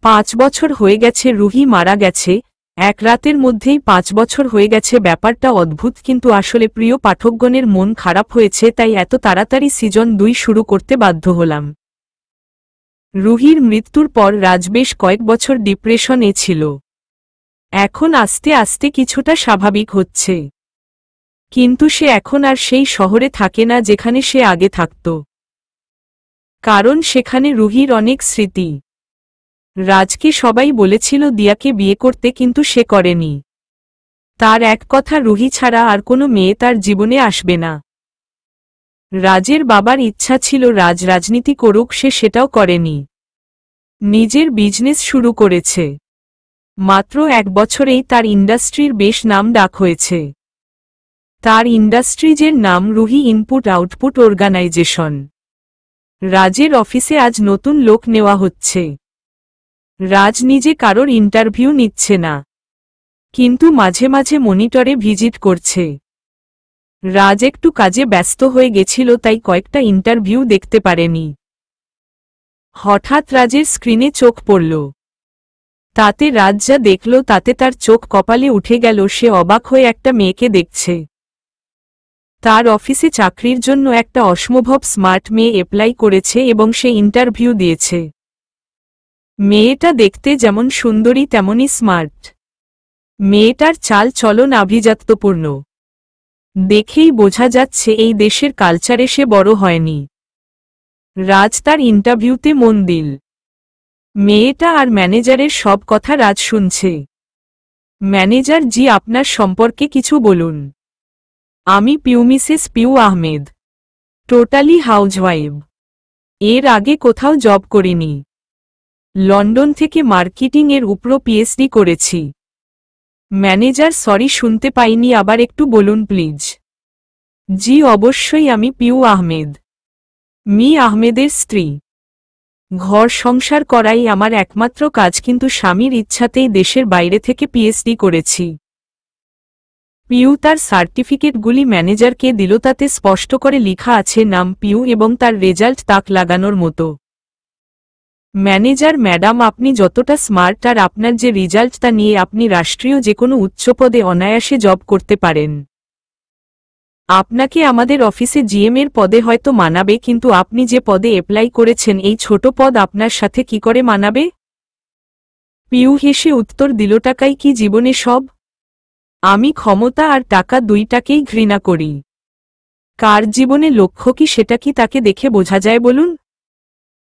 5 বছর হয়ে গেছে রুহি মারা গেছে, এক রাতের মধ্যেই 5 বছর হয়ে গেছে। ব্যাপারটা অদ্ভুত, কিন্তু আসলে প্রিয় পাঠকগণের মন খারাপ হয়েছে, তাই এত তাড়াতাড়ি সিজন 2 শুরু করতে বাধ্য হলাম। রুহির মৃত্যুর পর রাজ বেশ কয়েক বছর ডিপ্রেশনে ছিল। এখন আস্তে আস্তে কিছুটা স্বাভাবিক হচ্ছে, কিন্তু সে এখন আর সেই শহরে থাকে না যেখানে সে আগে থাকত, কারণ সেখানে রুহির অনেক স্মৃতি। রাজকে সবাই বলেছিল দিয়াকে বিয়ে করতে, কিন্তু সে করেনি। তার এক কথা, রুহি ছাড়া আর কোনো মেয়ে তার জীবনে আসবে না। রাজের বাবার ইচ্ছা ছিল রাজ রাজনীতি করুক, সে সেটাও করেনি। নিজের বিজনেস শুরু করেছে। মাত্র 1 বছরেই তার ইন্ডাস্ট্রির বেশ নাম ডাক হয়েছে। তার ইন্ডাস্ট্রিজের নাম রুহি ইনপুট আউটপুট অর্গানাইজেশন। রাজের অফিসে আজ নতুন লোক নেওয়া হচ্ছে। রাজ নিজে কারোর ইন্টারভিউ নিচ্ছে না, কিন্তু মাঝে মাঝে মনিটরে ভিজিট করছে। রাজ একটু কাজে ব্যস্ত হয়ে গেছিল, তাই কয়েকটা ইন্টারভিউ দেখতে পারেনি। হঠাৎ রাজের স্ক্রিনে চোখ পড়ল। তাতে রাজ যা দেখল তাতে তার চোখ কপালে উঠে গেল। সে অবাক হয়ে একটা মেয়েকে দেখছে। তার অফিসে চাকরির জন্য একটা অসম্ভব স্মার্ট মেয়ে অ্যাপ্লাই করেছে এবং সে ইন্টারভিউ দিয়েছে। মেয়েটা দেখতে যেমন সুন্দরী তেমনই স্মার্ট। মেয়েটার চাল চলন আভিজাত্যপূর্ণ। দেখেই বোঝা যাচ্ছে এই দেশের কালচারে সে বড় হয়নি। রাজ তার ইন্টারভিউতে মন দিল। মেয়েটা আর ম্যানেজারের সব কথা রাজ শুনছে। ম্যানেজার জি, আপনার সম্পর্কে কিছু বলুন। আমি Piu, Mrs Piu Ahmed, totally housewife. এর আগে কোথাও জব করিনি। লন্ডন থেকে মার্কেটিং এর উপর পিএইচডি করেছি। ম্যানেজার সরি, শুনতে পাইনি, আবার একটু বলুন প্লিজ। জি অবশ্যই, আমি পিউ আহমেদ, মি আহমেদের স্ত্রী। ঘর সংসার করাই আমার একমাত্র কাজ, কিন্তু স্বামীর ইচ্ছাতেই দেশের বাইরে থেকে পিএইচডি করেছি। পিউ তার সার্টিফিকেটগুলি ম্যানেজারকে দিল। তাতে স্পষ্ট করে লেখা আছে নাম পিউ এবং তার রেজাল্ট তাক লাগানোর মতো। ম্যানেজার ম্যাডাম, আপনি যতটা স্মার্ট আর আপনার যে রেজাল্ট তা নিয়ে আপনি রাষ্ট্রীয় যে কোনো উচ্চপদে অনায়াসে জব করতে পারেন। আপনাকে আমাদের অফিসে জিএম এর পদে হয়তো মানাবে, কিন্তু আপনি যে পদে অ্যাপ্লাই করেছেন এই ছোট পদ আপনার সাথে কি করে মানাবে? পিউ হেসে উত্তর দিল, টাকাই কি জীবনে সব? আমি ক্ষমতা আর টাকা দুইটাকেই ঘৃণা করি। কার জীবনে লক্ষ্য কি সেটা কি তাকে দেখে বোঝা যায় বলুন?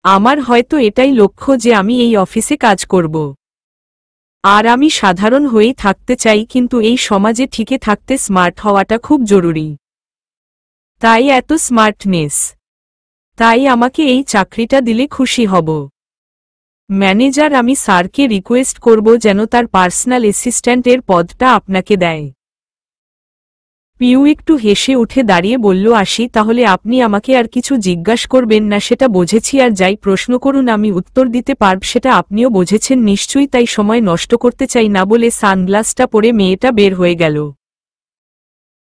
আমার হয়তো এটাই লক্ষ্য যে আমি এই অফিসে কাজ করব। আর আমি সাধারণ হয়েই থাকতে চাই, কিন্তু এই সমাজে টিকে থাকতে স্মার্ট হওয়াটা খুব জরুরি। তাই এত স্মার্টনেস। তাই আমাকে এই চাকরিটা দিলে খুশি হব। ম্যানেজার, আমি স্যারকে রিকোয়েস্ট করব যেন তার পার্সোনাল অ্যাসিস্ট্যান্টের পদটা আপনাকে দেয়। পিউ একটু হেসে উঠে দাঁড়িয়ে বলল, আসি তাহলে। আপনি আমাকে আর কিছু জিজ্ঞাসা করবেন না সেটা বুঝেছি, আর যাই প্রশ্ন করুন আমি উত্তর দিতে পারব সেটা আপনিও বুঝেছেন নিশ্চয়ই, তাই সময় নষ্ট করতে চাই না বলে সানগ্লাসটা পরে মেয়েটা বের হয়ে গেল।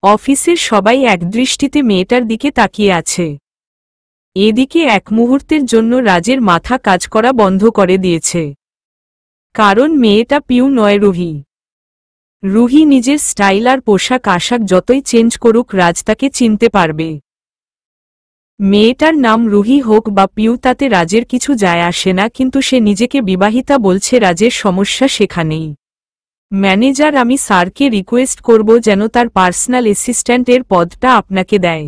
অফিসের সবাই একদৃষ্টিতে মেয়েটার দিকে তাকিয়ে আছে। এদিকে এক মুহূর্তের জন্য রাজের মাথা কাজ করা বন্ধ করে দিয়েছে, কারণ মেয়েটা পিউ নয়, রুহি। রুহি নিজের স্টাইল আর পোশাক আশাক যতই চেঞ্জ করুক রাজ তাকে চিনতে পারবে। মেয়েটার নাম রুহি হোক বা পিউ তাতে রাজের কিছু যায় আসে না, কিন্তু সে নিজেকে বিবাহিতা বলছে, রাজের সমস্যা সেখানেই। ম্যানেজার, আমি স্যারকে রিকোয়েস্ট করব যেন তার পার্সোনাল অ্যাসিস্ট্যান্টের পদটা আপনাকে দেয়।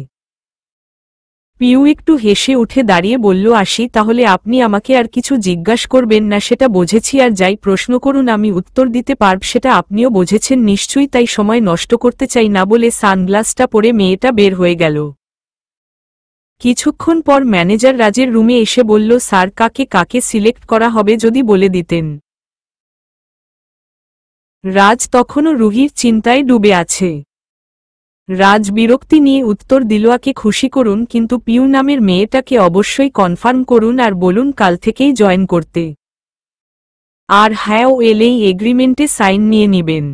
পিউ একটু হেসে উঠে দাঁড়িয়ে বলল, আসি তাহলে। আপনি আমাকে আর কিছু জিজ্ঞাসা করবেন না সেটা বুঝেছি, আর যাই প্রশ্ন করুন আমি উত্তর দিতে পারব সেটা আপনিও বুঝেছেন নিশ্চয়ই, তাই সময় নষ্ট করতে চাই না বলে সানগ্লাসটা পরে মেয়েটা বের হয়ে গেল। কিছুক্ষণ পর ম্যানেজার রাজের রুমে এসে বলল, স্যার, কাকে কাকে সিলেক্ট করা হবে যদি বলে দিতেন। রাজ তখনও রুহির চিন্তায় ডুবে আছে। রাজ বিরক্তি নিয়ে উত্তর দিল, আকে খুশি করুন, কিন্তু পিউ নামের মেয়েটাকে অবশ্যই কনফার্ম করুন আর বলুন কাল থেকেই জয়েন করতে। আর হ্যাঁ, ও এলেই এগ্রিমেন্টে সাইন নিয়ে নেবেন।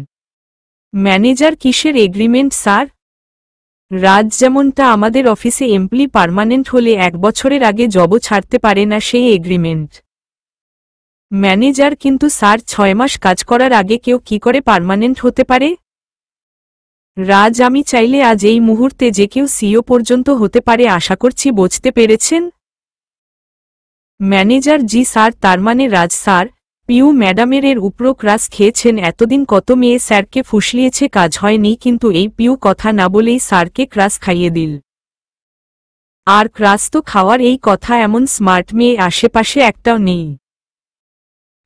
ম্যানেজার, কিসের এগ্রিমেন্ট স্যার? রাজ যেমনটা আমাদের অফিসে এমপ্লয়ি পার্মানেন্ট হলে 1 বছরের আগে জবও ছাড়তে পারে না, সেই এগ্রিমেন্ট। ম্যানেজার কিন্তু স্যার 6 মাস কাজ করার আগে কেউ কি করে পার্মানেন্ট হতে পারে? রাজ আমি চাইলে আজ এই মুহূর্তে যে কেউ সিইও পর্যন্ত হতে পারে আশা করছি বুঝতে পেরেছেন? ম্যানেজার জি স্যার তার মানে রাজ স্যার পিউ ম্যাডামের এর উপর ক্রাস খেয়েছেন এতদিন কত মেয়ে স্যারকে ফুসলিয়েছে কাজ হয়নি কিন্তু এই পিউ কথা না বলেই স্যারকে ক্রাস খাইয়ে দিল। আর ক্রাস তো খাওয়ার এই কথা এমন স্মার্ট মেয়ে আশেপাশে একটাও নেই।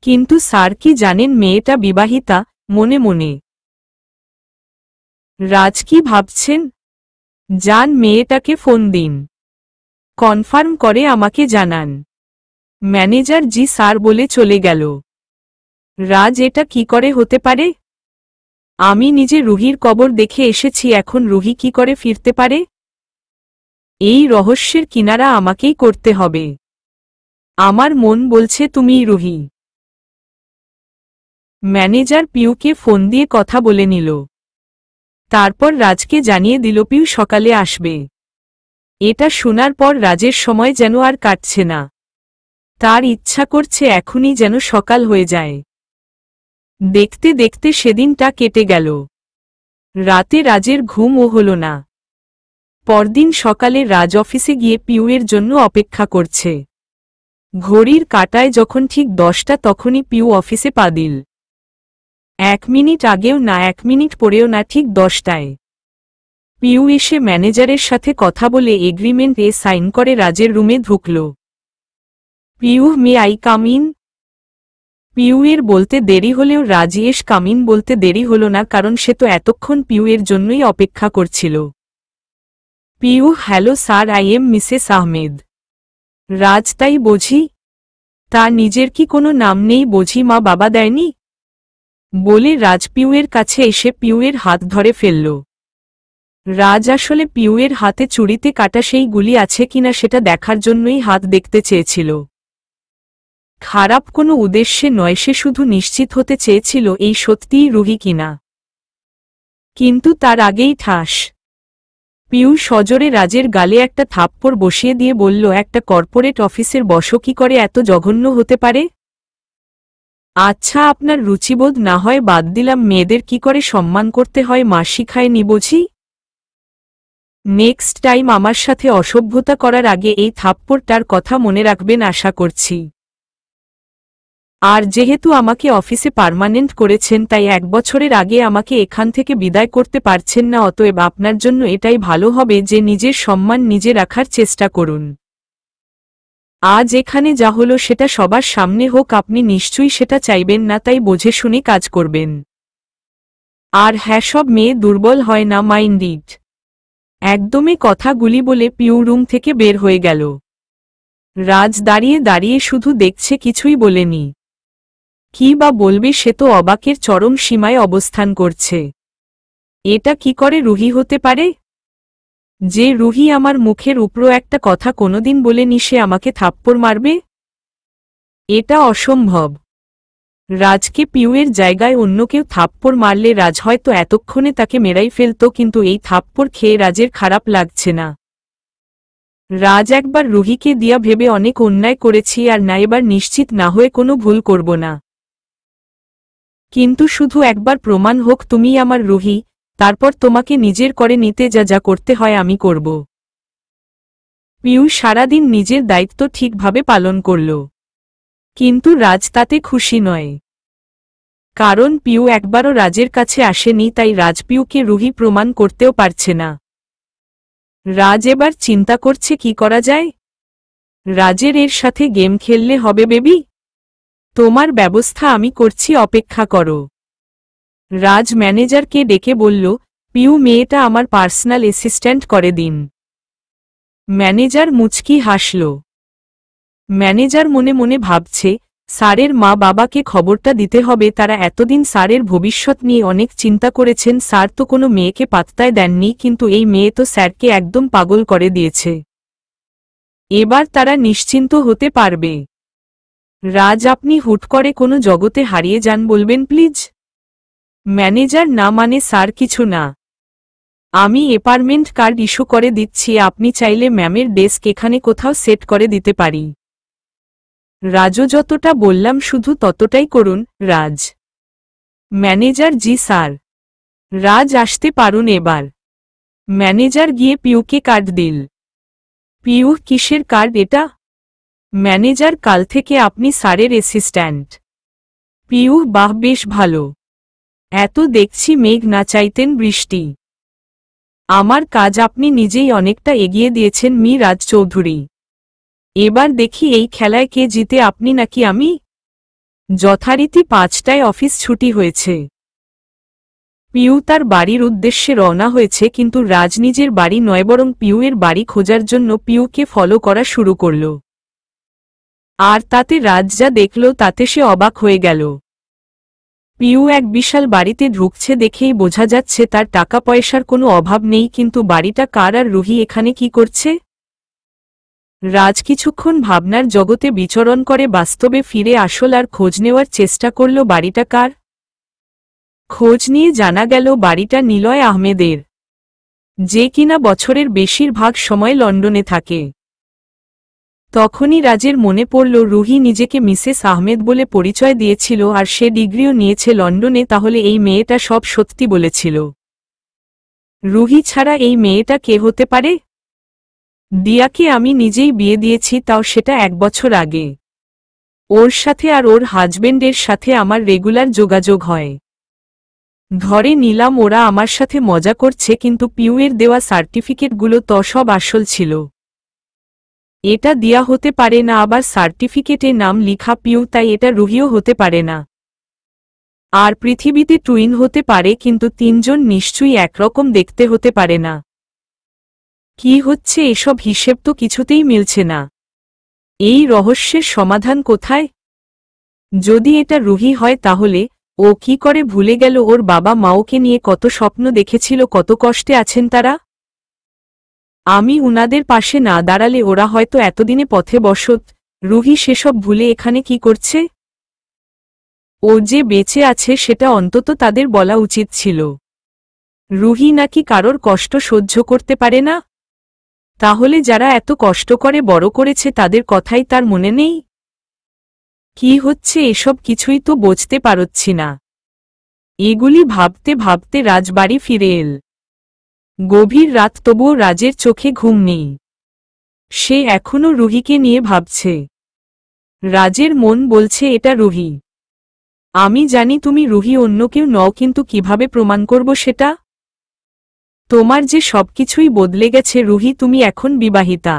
কিন্তু স্যার কি জানেন মেয়েটা বিবাহিতা? মনে মনে রাজ কি ভাবছেন? যান মেয়েটাকে ফোন দিন, কনফার্ম করে আমাকে জানান। ম্যানেজার জি স্যার বলে চলে গেল। রাজ এটা কি করে হতে পারে? আমি নিজে রুহির কবর দেখে এসেছি, এখন রুহি কি করে ফিরতে পারে? এই রহস্যের কিনারা আমাকেই করতে হবে। আমার মন বলছে তুমিই রুহি। ম্যানেজার পিউকে ফোন দিয়ে কথা বলে নিল। তারপর রাজকে জানিয়ে দিল পিউ সকালে আসবে। এটা শোনার পর রাজের সময় যেন আর কাটছে না। তার ইচ্ছা করছে এখনই যেন সকাল হয়ে যায়। দেখতে দেখতে সেদিনটা কেটে গেল। রাতে রাজের ঘুমও হল না। পরদিন সকালে রাজ অফিসে গিয়ে পিউয়ের জন্য অপেক্ষা করছে। ঘড়ির কাঁটায় যখন ঠিক 10টা তখনই পিউ অফিসে পা দিল। 1 মিনিট আগেও না 1 মিনিট পরেও না, ঠিক 10টায়। পিউ এসে ম্যানেজারের সাথে কথা বলে এগ্রিমেন্ট এ সাইন করে রাজের রুমে ঢুকল। Piu may I come in? পিউয়ের বলতে দেরি হলেও রাজেশ কামিন বলতে দেরি হল না, কারণ সে তো এতক্ষণ পিউয়ের জন্যই অপেক্ষা করছিল। Piu hello sir, I am Mrs Ahmed. Raj তাই বুঝি? তার নিজের কি কোনো নাম নেই বুঝি, মা বাবা দেয়নি? বলে রাজ পিউয়ের কাছে এসে পিউয়ের হাত ধরে ফেলল। রাজ আসলে পিউয়ের হাতে চুড়িতে কাটা সেই গুলি আছে কিনা সেটা দেখার জন্যই হাত দেখতে চেয়েছিল। খারাপ কোনো উদ্দেশ্যে নয়, সে শুধু নিশ্চিত হতে চেয়েছিল এই সত্যিই রুহি কিনা। কিন্তু তার আগেই ঠাস। পিউ সজোরে রাজের গালে একটা থাপ্পড় বসিয়ে দিয়ে বলল, একটা কর্পোরেট অফিসের বস কি করে এত জঘন্য হতে পারে? আচ্ছা আপনার রুচিবোধ না হয় বাদ দিলাম, মেয়েদের কি করে সম্মান করতে হয় মা শিখায়নি বুঝি? নেক্সট টাইম আমার সাথে অসভ্যতা করার আগে এই থাপ্পড়টার কথা মনে রাখবেন আশা করছি। আর যেহেতু আমাকে অফিসে পার্মানেন্ট করেছেন তাই 1 বছরের আগে আমাকে এখান থেকে বিদায় করতে পারছেন না, অতএব আপনার জন্য এটাই ভালো হবে যে নিজের সম্মান নিজে রাখার চেষ্টা করুন। আজ এখানে যা হলো সেটা সবার সামনে হোক, আপনি নিশ্চয়ই সেটা চাইবেন না, তাই বুঝে শুনে কাজ করবেন। আর হ্যাঁ, সব মেয়ে দুর্বল হয় না, মাইন্ডিড। একদমই কথাগুলি বলে পিউ রুম থেকে বের হয়ে গেল। রাজ দাঁড়িয়ে দাঁড়িয়ে শুধু দেখছে, কিছুই বলেনি। কি বা বলবে, সে তো অবাকের চরম সীমায় অবস্থান করছে। এটা কি করে রুহি হতে পারে? যে রুহি আমার মুখের উপর একটা কথা কোনোদিন বলেনি, সে আমাকে থাপ্পড় মারবে? এটা অসম্ভব। রাজকে পিউয়ের জায়গায় অন্য কেউ থাপ্পড় মারলে রাজ হয়তো এতক্ষণে তাকে মেরাই ফেলত, কিন্তু এই থাপ্পড় খেয়ে রাজের খারাপ লাগছে না। রাজ একবার রুহিকে দিয়া ভেবে অনেক অন্যায় করেছি, আর না এবার নিশ্চিত না হয়ে কোনো ভুল করব না। কিন্তু শুধু একবার প্রমাণ হোক তুমিই আমার রুহি, তারপর তোমাকে নিজের করে নিতে যা যা করতে হয় আমি করব। পিউ সারাদিন নিজের দায়িত্ব ঠিকভাবে পালন করল। কিন্তু রাজ তাতে খুশি নয়। কারণ পিউ একবারও রাজের কাছে আসেনি, তাই রাজ পিউকে রুহি প্রমাণ করতেও পারছে না। রাজ এবার চিন্তা করছে কি করা যায়। রাজের এর সাথে গেম খেললে হবে বেবি? তোমার ব্যবস্থা আমি করছি, অপেক্ষা করো। রাজ ম্যানেজারকে ডেকে বলল, পিউ মেয়েটা আমার পার্সোনাল অ্যাসিস্ট্যান্ট করে দিন। ম্যানেজার মুচকি হাসল। ম্যানেজার মনে মনে ভাবছে, স্যারের মা বাবাকে খবরটা দিতে হবে, তারা এতদিন স্যারের ভবিষ্যৎ নিয়ে অনেক চিন্তা করেছেন। স্যার তো কোনো মেয়েকে পাত্তায় দেননি, কিন্তু এই মেয়ে তো স্যারকে একদম পাগল করে দিয়েছে। এবার তারা নিশ্চিন্ত হতে পারবে। রাজ আপনি হুট করে কোনো জগতে হারিয়ে যান বলবেন প্লিজ? ম্যানেজার না মানে স্যার কিছু না, আমি অ্যাপার্টমেন্ট কার্ড ইস্যু করে দিচ্ছি, আপনি চাইলে ম্যামের ডেস্ক এখানে কোথাও সেট করে দিতে পারি। রাজও যতটা বললাম শুধু ততটাই করুন। রাজ। ম্যানেজার জি স্যার। রাজ আসতে পারুন এবার। ম্যানেজার গিয়ে পিউকে কার্ড দিল। পিউ কিসের কার্ড এটা? ম্যানেজার কাল থেকে আপনি স্যারের অ্যাসিস্ট্যান্ট। পিউ বাহ বেশ ভালো। এত দেখছি মেঘ না চাইতেন বৃষ্টি। আমার কাজ আপনি নিজেই অনেকটা এগিয়ে দিয়েছেন মি রাজ চৌধুরী। এবার দেখি এই খেলায় কে জিতে, আপনি নাকি আমি? যথারীতি 5টায় অফিস ছুটি হয়েছে। পিউ তার বাড়ির উদ্দেশ্যে রওনা হয়েছে, কিন্তু রাজ নিজের বাড়ি নয় বরং পিউয়ের বাড়ি খোঁজার জন্য পিউকে ফলো করা শুরু করল। আর তাতে রাজ যা দেখল তাতে সে অবাক হয়ে গেল। পিউ এক বিশাল বাড়িতে ঢুকছে দেখেই বোঝা যাচ্ছে তার টাকা পয়সার কোনো অভাব নেই, কিন্তু বাড়িটা কার আর রুহি এখানে কি করছে? রাজ কিছুক্ষণ ভাবনার জগতে বিচরণ করে বাস্তবে ফিরে আসল আর খোঁজ নেওয়ার চেষ্টা করল বাড়িটা কার। খোঁজ নিয়ে জানা গেল বাড়িটা নিলয় আহমেদের, যে কিনা বছরের বেশিরভাগ সময় লন্ডনে থাকে। তখনই রাজের মনে পড়ল রুহি নিজেকে মিসেস আহমেদ বলে পরিচয় দিয়েছিল আর সে ডিগ্রিও নিয়েছে লন্ডনে, তাহলে এই মেয়েটা সব সত্যি বলেছিল। রুহি ছাড়া এই মেয়েটা কে হতে পারে? দিয়াকে আমি নিজেই বিয়ে দিয়েছি, তাও সেটা 1 বছর আগে। ওর সাথে আর ওর হাজবেন্ডের সাথে আমার রেগুলার যোগাযোগ হয়। ধরে নিলাম ওরা আমার সাথে মজা করছে, কিন্তু পিউয়ের দেওয়া সার্টিফিকেটগুলো তো সব আসল ছিল। এটা দিয়া হতে পারে না, আবার সার্টিফিকেটে নাম লিখা পিউ, তাই এটা রুহিও হতে পারে না। আর পৃথিবীতে টুইন হতে পারে, কিন্তু 3 জন নিশ্চয়ই একরকম দেখতে হতে পারে না। কি হচ্ছে এসব? হিসেব তো কিছুতেই মিলছে না। এই রহস্যের সমাধান কোথায়? যদি এটা রুহি হয় তাহলে ও কি করে ভুলে গেল ওর বাবা মাওকে নিয়ে কত স্বপ্ন দেখেছিল, কত কষ্টে আছেন তারা? আমি উনাদের পাশে না দাঁড়ালে ওরা হয়তো এতদিনে পথে বসত। রুহি সেসব ভুলে এখানে কি করছে? ও যে বেঁচে আছে সেটা অন্তত তাদের বলা উচিত ছিল। রুহি নাকি কারোর কষ্ট সহ্য করতে পারে না? তাহলে যারা এত কষ্ট করে বড় করেছে তাদের কথাই তার মনে নেই? কি হচ্ছে এসব কিছুই তো বুঝতে পারছি না। এগুলি ভাবতে ভাবতে রাজবাড়ি ফিরে এল। গভীর রাত, তবুও রাজের চোখে ঘুম নেই। সে এখনো রুহিকে নিয়ে ভাবছে। রাজের মন বলছে এটা রুহি। আমি জানি তুমি রুহি, অন্য কেউ নও, কিন্তু কিভাবে প্রমাণ করব সেটা? তোমার যে সবকিছুই বদলে গেছে রুহি, তুমি এখন বিবাহিতা,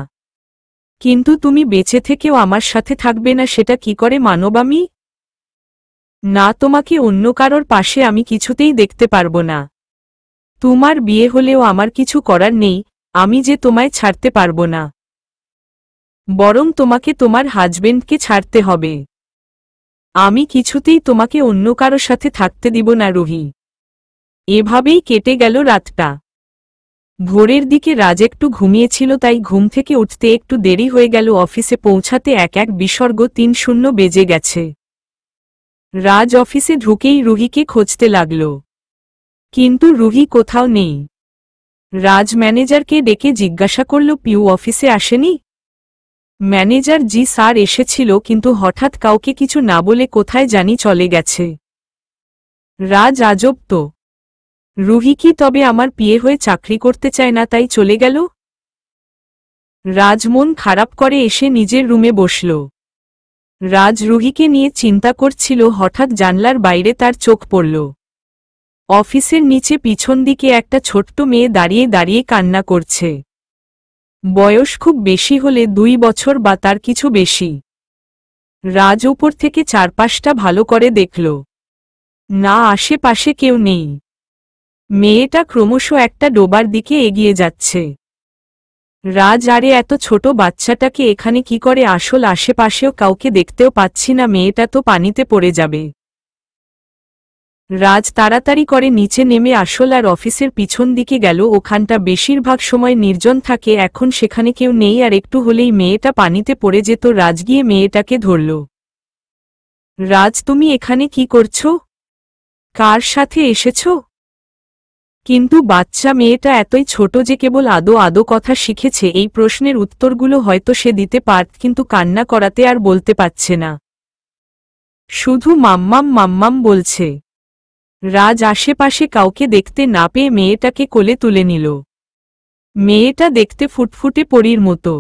কিন্তু তুমি বেঁচে থেকেও আমার সাথে থাকবে না, সেটা কি করে মানব আমি? না, তোমাকে অন্য কারোর পাশে আমি কিছুতেই দেখতে পারবো না। তোমার বিয়ে হলেও আমার কিছু করার নেই, আমি যে তোমায় ছাড়তে পারবো না। বরং তোমাকে তোমার হাজবেন্ডকে ছাড়তে হবে। আমি কিছুতেই তোমাকে অন্য কারো সাথে থাকতে দিব না রুহি। এভাবেই কেটে গেল রাতটা। ভোরের দিকে রাজ একটু ঘুমিয়েছিল, তাই ঘুম থেকে উঠতে একটু দেরি হয়ে গেল। অফিসে পৌঁছাতে 1:03 বেজে গেছে। রাজ অফিসে ঢুকেই রুহিকে খুঁজতে লাগল, কিন্তু রুহি কোথাও নেই। রাজ ম্যানেজারকে ডেকে জিজ্ঞাসা করল, পিউ অফিসে আসেনি? ম্যানেজার জি স্যার এসেছিল, কিন্তু হঠাৎ কাউকে কিছু না বলে কোথায় জানি চলে গেছে। রাজ, আজব তো। রুহি কি তবে আমার বিয়ে হয়ে চাকরি করতে চায় না তাই চলে গেল? রাজ মন খারাপ করে এসে নিজের রুমে বসল। রাজ রুহিকে নিয়ে চিন্তা করছিল, হঠাৎ জানলার বাইরে তার চোখ পড়ল। অফিসের নিচে পিছন দিকে একটা ছোট্ট মেয়ে দাঁড়িয়ে দাঁড়িয়ে কান্না করছে। বয়স খুব বেশি হলে 2 বছর বা তার কিছু বেশি। রাজ উপর থেকে চারপাশটা ভালো করে দেখল। না, আশেপাশে কেউ নেই। মেয়েটা ক্রমশ একটা ডোবার দিকে এগিয়ে যাচ্ছে। রাজ, আরে এত ছোট বাচ্চাটাকে এখানে কি করে? আসল আশেপাশেও কাউকে দেখতেও পাচ্ছি না, মেয়েটা তো পানিতে পড়ে যাবে। রাজ তাড়াতাড়ি করে নিচে নেমে আসল আর অফিসের পিছন দিকে গেল। ওখানটা বেশিরভাগ সময় নির্জন থাকে, এখন সেখানে কেউ নেই, আর একটু হলেই মেয়েটা পানিতে পড়ে যেত। রাজ গিয়ে মেয়েটাকে ধরল। রাজ, তুমি এখানে কি করছো? কার সাথে এসেছো? কিন্তু বাচ্চা মেয়েটা এতই ছোট যে কেবল আদো আদো কথা শিখেছে। এই প্রশ্নের উত্তরগুলো হয়তো সে দিতে পারত, কিন্তু কান্না করাতে আর বলতে পারছে না। শুধু মাম্মাম মাম্মাম বলছে। রাজ আশেপাশে কাউকে দেখতে না পেয়ে মেয়েটাকে কোলে তুলে নিল। মেয়েটা দেখতে ফুটফুটে পরীর মতো।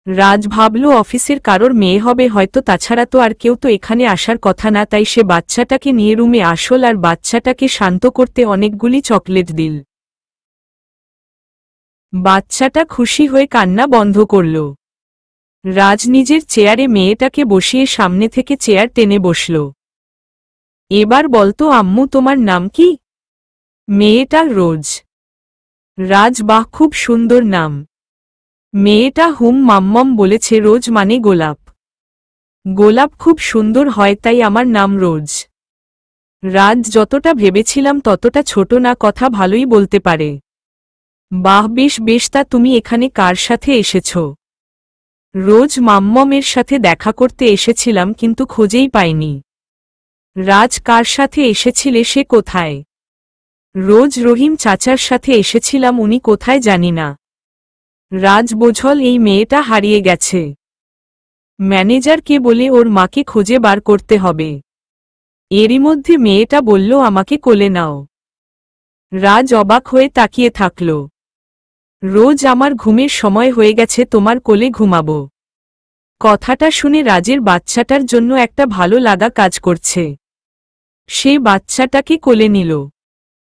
রাজ ভাবল অফিসের কারোর মেয়ে হবে হয়তো, তাছাড়া তো আর কেউ তো এখানে আসার কথা না। তাই সে বাচ্চাটাকে নিয়ে রুমে আসল আর বাচ্চাটাকে শান্ত করতে অনেকগুলি চকলেট দিল। বাচ্চাটা খুশি হয়ে কান্না বন্ধ করল। রাজ নিজের চেয়ারে মেয়েটাকে বসিয়ে সামনে থেকে চেয়ার টেনে বসল। এবার বলতো আম্মু তোমার নাম কি? মেয়েটা রোজ। রাজ বাহ, খুব সুন্দর নাম। মেয়েটা হুম মাম্মম বলেছে। রোজ মানে গোলাপ। গোলাপ খুব সুন্দর হয়, তাই আমার নাম রোজ। রাজ যতটা ভেবেছিলাম ততটা ছোট না, কথা ভালোই বলতে পারে। বাহ, বেশ বেশ, তা তুমি এখানে কার সাথে এসেছ? রোজ মাম্মমের সাথে দেখা করতে এসেছিলাম, কিন্তু খোঁজেই পাইনি। রাজ কার সাথে এসেছিলে, সে কোথায়? রোজ রহিম চাচার সাথে এসেছিলাম, উনি কোথায় জানি না। রাজ বোঝল এই মেয়েটা হারিয়ে গেছে। ম্যানেজারকে বলে ওর মাকে খুঁজে বার করতে হবে। এরই মধ্যে মেয়েটা বলল আমাকে কোলে নাও। রাজ অবাক হয়ে তাকিয়ে থাকল। রোজ আমার ঘুমের সময় হয়ে গেছে, তোমার কোলে ঘুমাবো। কথাটা শুনে রাজের বাচ্চাটার জন্য একটা ভালো লাগা কাজ করছে। সে বাচ্চাটাকে কোলে নিল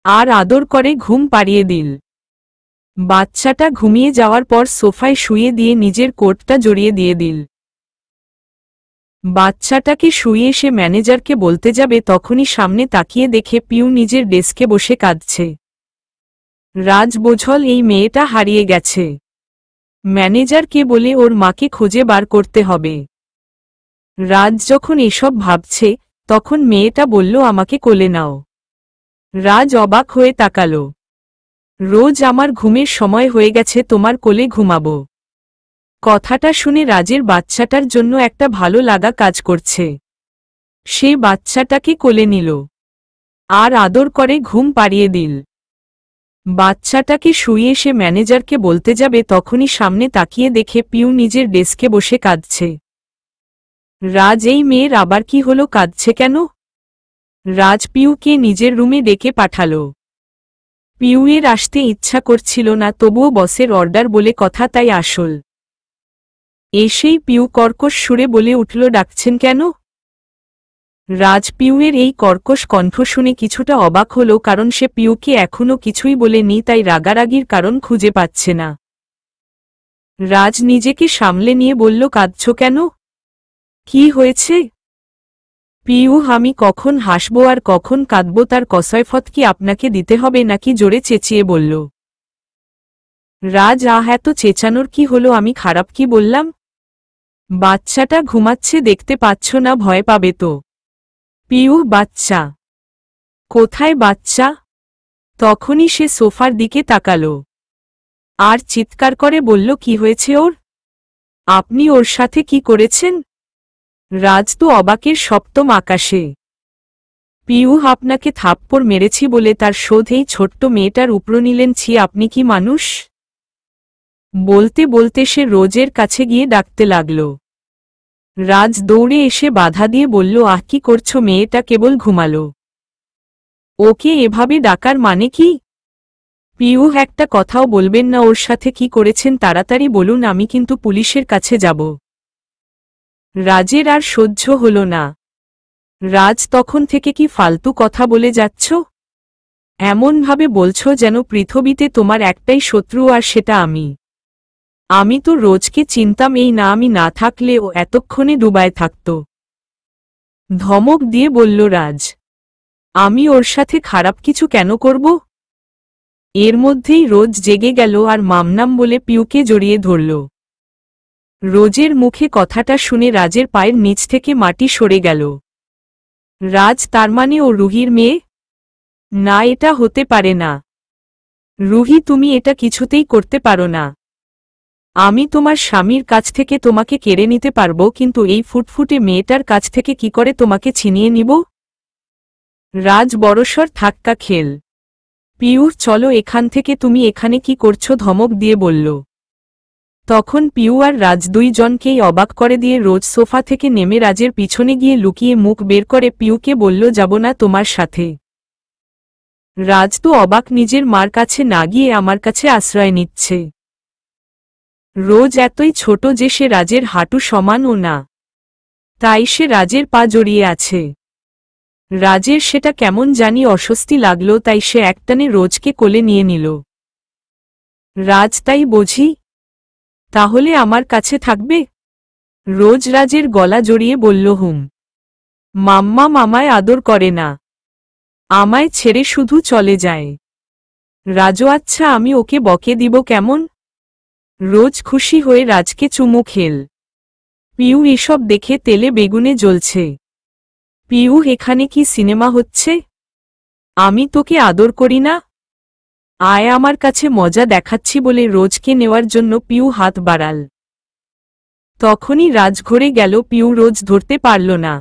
আর আদর করে ঘুম পাড়িয়ে দিল। বাচ্চাটা ঘুমিয়ে যাওয়ার পর সোফায় শুয়ে দিয়ে নিজের কোটটা জড়িয়ে দিয়ে দিল। বাচ্চাটাকে শুয়ে সে ম্যানেজারকে বলতে যাবে, তখনই সামনে তাকিয়ে দেখে পিউ নিজের ডেস্কে বসে কাঁদছে। রাজ বোঝল এই মেয়েটা হারিয়ে গেছে। ম্যানেজারকে বলে ওর মাকে খুঁজে বার করতে হবে। রাজ যখন এসব ভাবছে তখন মেয়েটা বলল আমাকে কোলে নাও। রাজ অবাক হয়ে তাকালো। রোজ আমার ঘুমের সময় হয়ে গেছে, তোমার কোলে ঘুমাবো। কথাটা শুনে রাজের বাচ্চাটার জন্য একটা ভালো লাগা কাজ করছে। সে বাচ্চাটাকে কোলে নিল আর আদর করে ঘুম পাড়িয়ে দিল। বাচ্চাটাকে শুইয়ে সে ম্যানেজারকে বলতে যাবে, তখনই সামনে তাকিয়ে দেখে পিউ নিজের ডেস্কে বসে কাঁদছে। রাজ এই মেয়ের আবার কি হলো, কাঁদছে কেন? রাজ পিউকে নিজের রুমে ডেকে পাঠালো। পিউয়ের আসতে ইচ্ছা করছিল না, তবুও বসের অর্ডার বলে কথা, তাই আসল। এসেই পিউ কর্কশ সুরে বলে উঠল, ডাকছেন কেন? রাজ পিউয়ের এই কর্কশ কণ্ঠ শুনে কিছুটা অবাক হল, কারণ সে পিউকে এখনও কিছুই বলেনি, তাই রাগারাগির কারণ খুঁজে পাচ্ছে না। রাজ নিজেকে সামলে নিয়ে বলল, কাঁদছ কেন? কি হয়েছে? পিউ, আমি কখন হাসব আর কখন কাঁদব তার কসয়ফত কি আপনাকে দিতে হবে নাকি? জোরে চেঁচিয়ে বলল। রাজ, আহ, এত চেঁচানোর কি হলো? আমি খারাপ কি বললাম? বাচ্চাটা ঘুমাচ্ছে, দেখতে পাচ্ছ না? ভয় পাবে তো। পিউ, বাচ্চা কোথায়? বাচ্চা? তখনই সে সোফার দিকে তাকালো আর চিৎকার করে বলল, কি হয়েছে ওর? আপনি ওর সাথে কি করেছেন? রাজ তো অবাকের সপ্তম আকাশে। পিউ, আপনাকে থাপ্পড় মেরেছি বলে তার শোধ এই ছোট্ট মেয়েটার উপর নিলেন? ছি, আপনি কি মানুষ? বলতে বলতে সে রোজের কাছে গিয়ে ডাকতে লাগল। রাজ দৌড়ে এসে বাধা দিয়ে বলল, আহ, কি করছো? মেয়েটা কেবল ঘুমালো। ওকে এভাবে ডাকার মানে কি? পিউ, একটা কথাও বলবেন না? ওর সাথে কি করেছেন তাড়াতাড়ি বলুন, আমি কিন্তু পুলিশের কাছে যাব। রাজের আর সহ্য হল না। রাজ, তখন থেকে কি ফালতু কথা বলে যাচ্ছ? এমনভাবে বলছো যেন পৃথিবীতে তোমার একটাই শত্রু আর সেটা আমি। আমি তো রোজকে চিনতাম, এই না আমি না থাকলে ও এতক্ষণে ডুবায় থাকত। ধমক দিয়ে বলল রাজ। আমি ওর সাথে খারাপ কিছু কেন করব? এর মধ্যেই রোজ জেগে গেল আর মামনাম বলে পিউকে জড়িয়ে ধরল। রোজের মুখে কথাটা শুনে রাজের পায়ের নিচ থেকে মাটি সরে গেল। রাজ, তার মানে ও রুহির মেয়ে? না, এটা হতে পারে না। রুহি, তুমি এটা কিছুতেই করতে পারো না। আমি তোমার স্বামীর কাছ থেকে তোমাকে কেড়ে নিতে পারবো, কিন্তু এই ফুটফুটে মেয়েটার কাছ থেকে কি করে তোমাকে ছিনিয়ে নিব? রাজ বড়সড় ধাক্কা খেল। পিউ চলো এখান থেকে, তুমি এখানে কি করছো ধমক দিয়ে বলল। তখন পিউ আর রাজ দুইজনকেই অবাক করে দিয়ে রোজ সোফা থেকে নেমে রাজের পিছনে গিয়ে লুকিয়ে মুখ বের করে পিউকে বলল যাব না তোমার সাথে। রাজ তো অবাক, নিজের মার কাছে না গিয়ে আমার কাছে আশ্রয় নিচ্ছে। রোজ এতই ছোট যে সে রাজের হাঁটু সমানও না, তাই সে রাজের পা জড়িয়ে আছে। রাজের সেটা কেমন জানি অস্বস্তি লাগল, তাই সে একটানে রোজকে কোলে নিয়ে নিল। রাজ তাই বুঝি, তাহলে আমার কাছে থাকবে? রোজ রাজের গলা জড়িয়ে বলল হুম। মাম্মা মামায় আদর করে না, আমায় ছেড়ে শুধু চলে যায়। রাজও আচ্ছা, আমি ওকে বকে দিব কেমন? রোজ খুশি হয়ে রাজকে চুমু খেল। পিউ এসব দেখে তেলে বেগুনে জ্বলছে। পিউ এখানে কি সিনেমা হচ্ছে? আমি তোকে আদর করি না? আয় আমার কাছে, মজা দেখাচ্ছি বলে রোজকে নেওয়ার জন্য পিউ হাত বাড়াল। তখনই রাজ ঘরে গেল, পিউ রোজ ধরতে পারল না।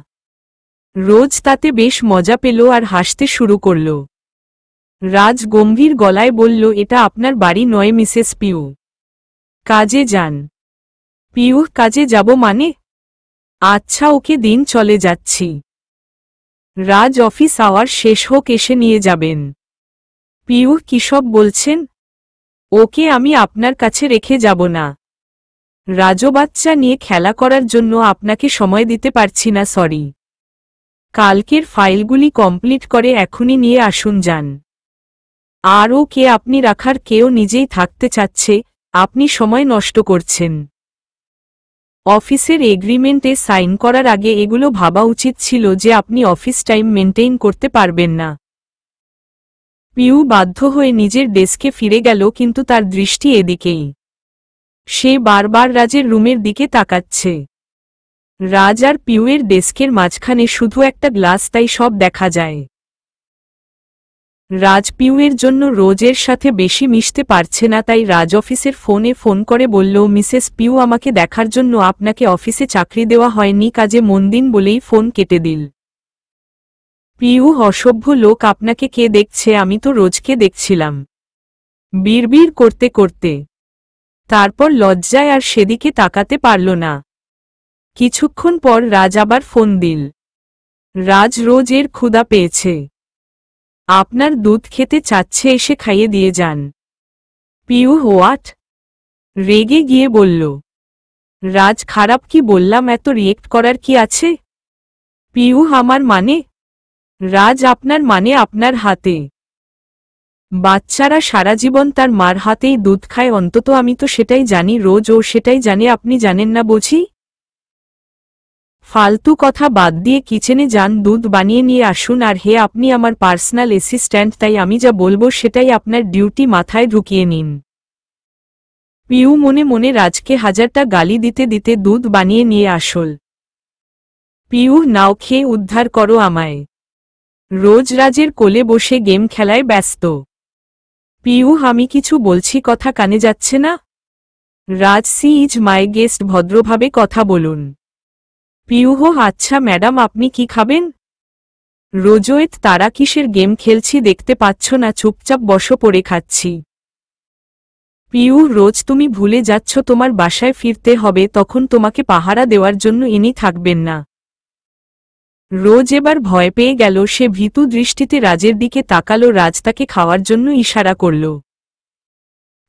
রোজ তাতে বেশ মজা পেল আর হাসতে শুরু করল। রাজ গম্ভীর গলায় বলল, এটা আপনার বাড়ি নয় মিসেস পিউ, কাজে যান। পিউ কাজে যাব মানে? আচ্ছা ওকে দিন, চলে যাচ্ছি। রাজ অফিস আওয়ার শেষ হোক এসে নিয়ে যাবেন। পিউ কি সব বলছেন? ওকে আমি আপনার কাছে রেখে যাব না। রাজো বাচ্চা নিয়ে খেলা করার জন্য আপনাকে সময় দিতে পারছি না, সরি। কালকের ফাইলগুলি কমপ্লিট করে এখনই নিয়ে আসুন যান। আর ও কে আপনি রাখার, কেউ নিজেই থাকতে চাচ্ছে, আপনি সময় নষ্ট করছেন। অফিসের এগ্রিমেন্টে সাইন করার আগে এগুলো ভাবা উচিত ছিল যে আপনি অফিস টাইম মেনটেইন করতে পারবেন না। পিউ বাধ্য হয়ে নিজের ডেস্কে ফিরে গেল, কিন্তু তার দৃষ্টি এদিকেই। সে বারবার রাজের রুমের দিকে তাকাচ্ছে। রাজ আর পিউয়ের ডেস্কের মাঝখানে শুধু একটা গ্লাস, তাই সব দেখা যায়। রাজ পিউয়ের জন্য রোজের সাথে বেশি মিশতে পারছে না, তাই রাজ অফিসের ফোনে ফোন করে বলল, মিসেস পিউ আমাকে দেখার জন্য আপনাকে অফিসে চাকরি দেওয়া হয়নি, কাজে মন দিন বলেই ফোন কেটে দিল। পিউ অসভ্য লোক, আপনাকে কে দেখছে? আমি তো রোজকে দেখছিলাম, বিড়বিড় করতে করতে। তারপর লজ্জায় আর সেদিকে তাকাতে পারল না। কিছুক্ষণ পর রাজ আবার ফোন দিল। রাজ, রোজের ক্ষুধা পেয়েছে, আপনার দুধ খেতে চাচ্ছে, এসে খাইয়ে দিয়ে যান। পিউ হোয়াট? রেগে গিয়ে বলল। রাজ, খারাপ কি বললাম? এত রিয়েক্ট করার কি আছে? পিউ আমার মানে? রাজ, আপনার মানে আপনার হাতে। বাচ্চারা সারা জীবন তার মার হাতেই দুধ খায়, অন্তত আমি তো সেটাই জানি। রোজ ও সেটাই জানে, আপনি জানেন না বুঝি? ফালতু কথা বাদ দিয়ে কিচেনে যান, দুধ বানিয়ে নিয়ে আসুন। আর হে, আপনি আমার পার্সোনাল অ্যাসিস্ট্যান্ট, তাই আমি যা বলবো সেটাই আপনার ডিউটি, মাথায় ঢুকিয়ে নিন। পিউ মনে মনে রাজকে হাজারটা গালি দিতে দিতে দুধ বানিয়ে নিয়ে আসল। পিউ নাও, খেয়ে উদ্ধার করো আমায়। রোজ রাজের কোলে বসে গেম খেলায় ব্যস্ত। পিউ আমি কিছু বলছি, কথা কানে যাচ্ছে না? রাজ, সি ইজ মাই গেস্ট, ভদ্রভাবে কথা বলুন। পিউ হো আচ্ছা ম্যাডাম, আপনি কি খাবেন? রোজোয়েত, তারা কিসের গেম খেলছি দেখতে পাচ্ছ না? চুপচাপ বসো, পড়ে খাচ্ছি। পিউ রোজ, তুমি ভুলে যাচ্ছ তোমার বাসায় ফিরতে হবে, তখন তোমাকে পাহারা দেওয়ার জন্য ইনি থাকবেন না। রোজ এবার ভয় পেয়ে গেল, সে ভীতু দৃষ্টিতে রাজের দিকে তাকালো। রাজ তাকে খাওয়ার জন্য ইশারা করল।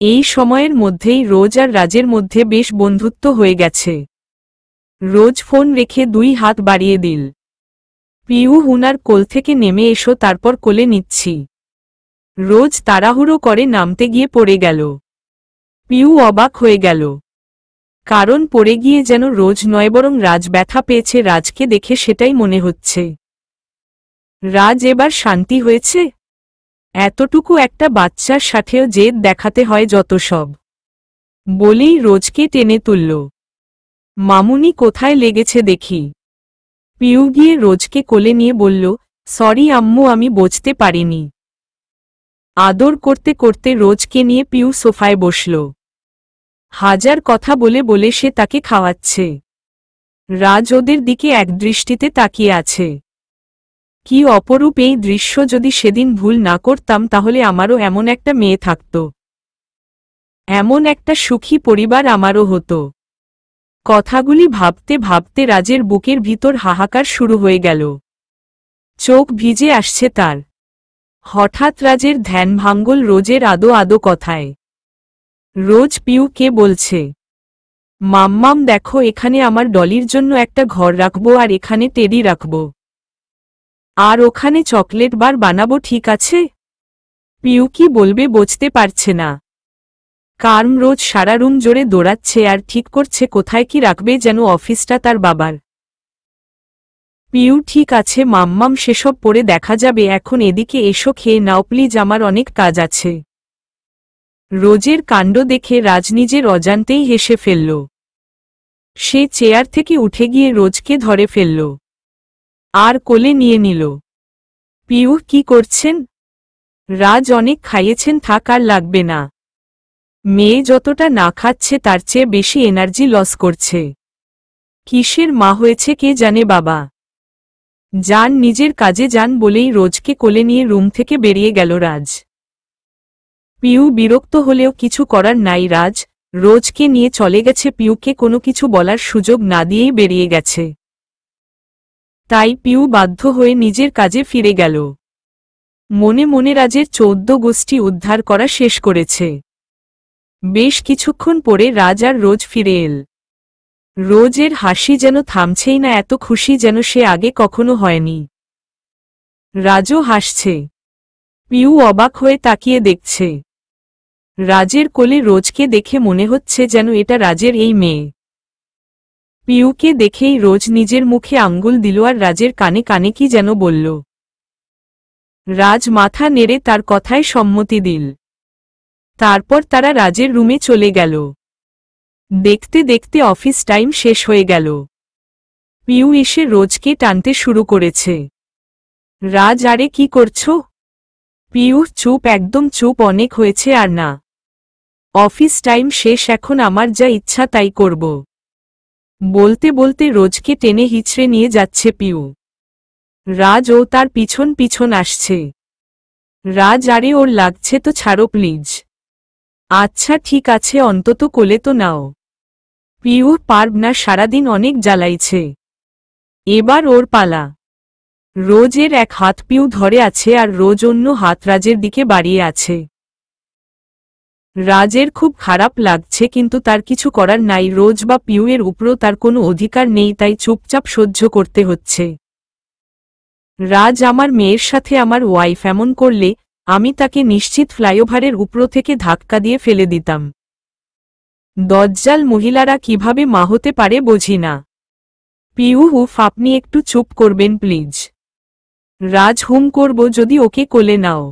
এই সময়ের মধ্যেই রোজ আর রাজের মধ্যে বেশ বন্ধুত্ব হয়ে গেছে। রোজ ফোন রেখে দুই হাত বাড়িয়ে দিল। পিউ হুনার কোল থেকে নেমে এসো, তারপর কোলে নিচ্ছি। রোজ তাড়াহুড়ো করে নামতে গিয়ে পড়ে গেল। পিউ অবাক হয়ে গেল, কারণ পড়ে গিয়ে যেন রোজ নয় বরং রাজ ব্যথা পেয়েছে। রাজকে দেখে সেটাই মনে হচ্ছে। রাজ এবার শান্তি হয়েছে? এতটুকু একটা বাচ্চার সাথেও জেদ দেখাতে হয় যত সব, বলেই রোজকে টেনে তুলল। মামুনি কোথায় লেগেছে দেখি। পিউ গিয়ে রোজকে কোলে নিয়ে বলল, সরি আম্মু, আমি বুঝতে পারিনি। আদর করতে করতে রোজকে নিয়ে পিউ সোফায় বসল। হাজার কথা বলে বলে সে তাকে খাওয়াচ্ছে। রাজ ওদের দিকে একদৃষ্টিতে তাকিয়ে আছে। কি অপরূপ এই দৃশ্য! যদি সেদিন ভুল না করতাম তাহলে আমারও এমন একটা মেয়ে থাকত, এমন একটা সুখী পরিবার আমারও হতো। কথাগুলি ভাবতে ভাবতে রাজের বুকের ভিতর হাহাকার শুরু হয়ে গেল। চোখ ভিজে আসছে তার। হঠাৎ রাজের ধ্যান ভাঙ্গল রোজের আদো আদো কথায়। রোজ পিউকে বলছে, মাম্মাম দেখো, এখানে আমার ডলির জন্য একটা ঘর রাখবো আর এখানে টেডি রাখবো, আর ওখানে চকলেট বার বানাবো, ঠিক আছে? পিউ কি বলবে বুঝতে পারছে না। কারণ রোজ সারা রুম জোরে দৌড়াচ্ছে আর ঠিক করছে কোথায় কি রাখবে, যেন অফিসটা তার বাবার। পিউ, ঠিক আছে মাম্মাম, সেসব পরে দেখা যাবে, এখন এদিকে এসো, খেয়ে নাও প্লিজ, আমার অনেক কাজ আছে। রোজের কাণ্ড দেখে রাজ নিজের অজান্তেই হেসে ফেলল। সে চেয়ার থেকে উঠে গিয়ে রোজকে ধরে ফেলল আর কোলে নিয়ে নিল। পিউ, কি করছেন? রাজ, অনেক খাইয়েছেন, থাক, আর লাগবে না। মেয়ে যতটা না খাচ্ছে তার চেয়ে বেশি এনার্জি লস করছে। কিসের মা হয়েছে কে জানে বাবা। যান, নিজের কাজে যান বলেই রোজকে কোলে নিয়ে রুম থেকে বেরিয়ে গেল রাজ। পিউ বিরক্ত হলেও কিছু করার নাই। রাজ রোজকে নিয়ে চলে গেছে, পিউকে কোনো কিছু বলার সুযোগ না দিয়েই বেরিয়ে গেছে। তাই পিউ বাধ্য হয়ে নিজের কাজে ফিরে গেল। মনে মনে রাজের 14 গোষ্ঠী উদ্ধার করা শেষ করেছে। বেশ কিছুক্ষণ পরে রাজ আর রোজ ফিরে এল। রোজের হাসি যেন থামছেই না, এত খুশি যেন সে আগে কখনো হয়নি। রাজও হাসছে। পিউ অবাক হয়ে তাকিয়ে দেখছে। রাজের কোলে রোজকে দেখে মনে হচ্ছে যেন এটা রাজের এই মেয়ে। পিউকে দেখেই রোজ নিজের মুখে আঙ্গুল দিল আর রাজের কানে কানে কি যেন বলল। রাজ মাথা নেড়ে তার কথায় সম্মতি দিল। তারপর তারা রাজের রুমে চলে গেল। দেখতে দেখতে অফিস টাইম শেষ হয়ে গেল। পিউ এসে রোজকে টানতে শুরু করেছে। রাজ, আরে কি করছো? পিউ, চুপ, একদম চুপ, অনেক হয়েছে আর না। অফিস টাইম শেষ, এখন আমার যা ইচ্ছা তাই করব। বলতে বলতে রোজকে টেনে হিচড়ে নিয়ে যাচ্ছে পিউ। রাজ ও তার পিছন পিছন আসছে। রাজ, আরে ওর লাগছে তো, ছাড়ো প্লিজ। আচ্ছা ঠিক আছে, অন্তত কোলে তো নাও। পিউ, পারব না, সারাদিন অনেক জ্বালাইছে, এবার ওর পালা। রোজের এক হাত পিউ ধরে আছে আর রোজ অন্য হাত রাজের দিকে বাড়িয়ে আছে। রাজের খুব খারাপ লাগছে, কিন্তু তার কিছু করার নাই। রোজ বা পিউ এর উপরও তার কোনো অধিকার নেই, তাই চুপচাপ সহ্য করতে হচ্ছে। রাজ, আমার মেয়ের সাথে আমার ওয়াইফ এমন করলে আমি তাকে নিশ্চিত ফ্লাইওভারের উপর থেকে ধাক্কা দিয়ে ফেলে দিতাম। দজ্জাল মহিলারা কিভাবে মা হতে পারে বুঝি না। পিউ, হুফ, আপনি একটু চুপ করবেন প্লিজ। রাজ, হুম করব যদি ওকে কোলে নাও।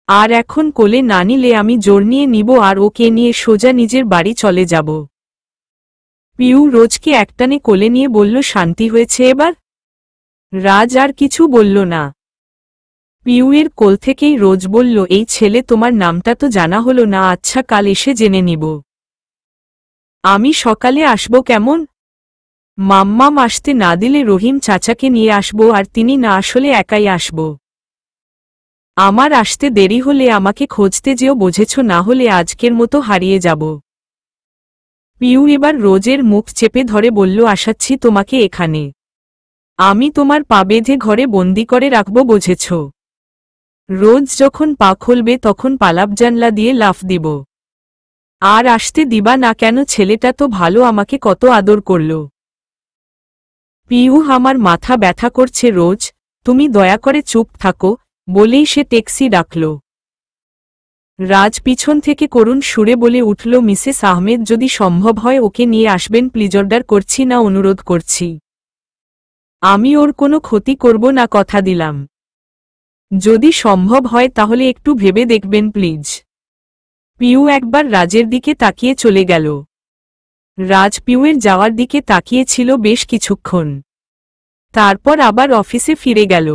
আর এখন কোলে না নিলে আমি জোর নিয়ে নিব আর ওকে নিয়ে সোজা নিজের বাড়ি চলে যাব। পিউ রোজকে একটানে কোলে নিয়ে বলল, শান্তি হয়েছে এবার? রাজ আর কিছু বলল না। পিউ এর কোল থেকেই রোজ বলল, এই ছেলে, তোমার নামটা তো জানা হলো না। আচ্ছা, কাল এসে জেনে নিব। আমি সকালে আসব কেমন? মাম্মাম আসতে না দিলে রহিম চাচাকে নিয়ে আসব, আর তিনি না আসলে একাই আসব। আমার আসতে দেরি হলে আমাকে খুঁজতে যেও, বুঝেছ, না হলে আজকের মতো হারিয়ে যাব। পিউ এবার রোজের মুখ চেপে ধরে বলল, আসাচ্ছি তোমাকে এখানে। আমি তোমার পা বেঁধে ঘরে বন্দি করে রাখব, বুঝেছ? রোজ যখন পা খুলবে তখন পালাব জানলা দিয়ে লাফ দিব। আর আসতে দিবা না কেন? ছেলেটা তো ভালো, আমাকে কত আদর করল। পিউ, আমার মাথা ব্যথা করছে। রোজ, তুমি দয়া করে চুপ থাকো, বলেই সে ট্যাক্সি ডাকল। রাজ পিছন থেকে করুণ সুরে বলে উঠল, মিসেস আহমেদ, যদি সম্ভব হয় ওকে নিয়ে আসবেন প্লিজ, অর্ডার করছি না, অনুরোধ করছি। আমি ওর কোনো ক্ষতি করব না, কথা দিলাম। যদি সম্ভব হয় তাহলে একটু ভেবে দেখবেন প্লিজ। পিউ একবার রাজের দিকে তাকিয়ে চলে গেল। রাজ পিউয়ের যাওয়ার দিকে তাকিয়েছিল বেশ কিছুক্ষণ। তারপর আবার অফিসে ফিরে গেল।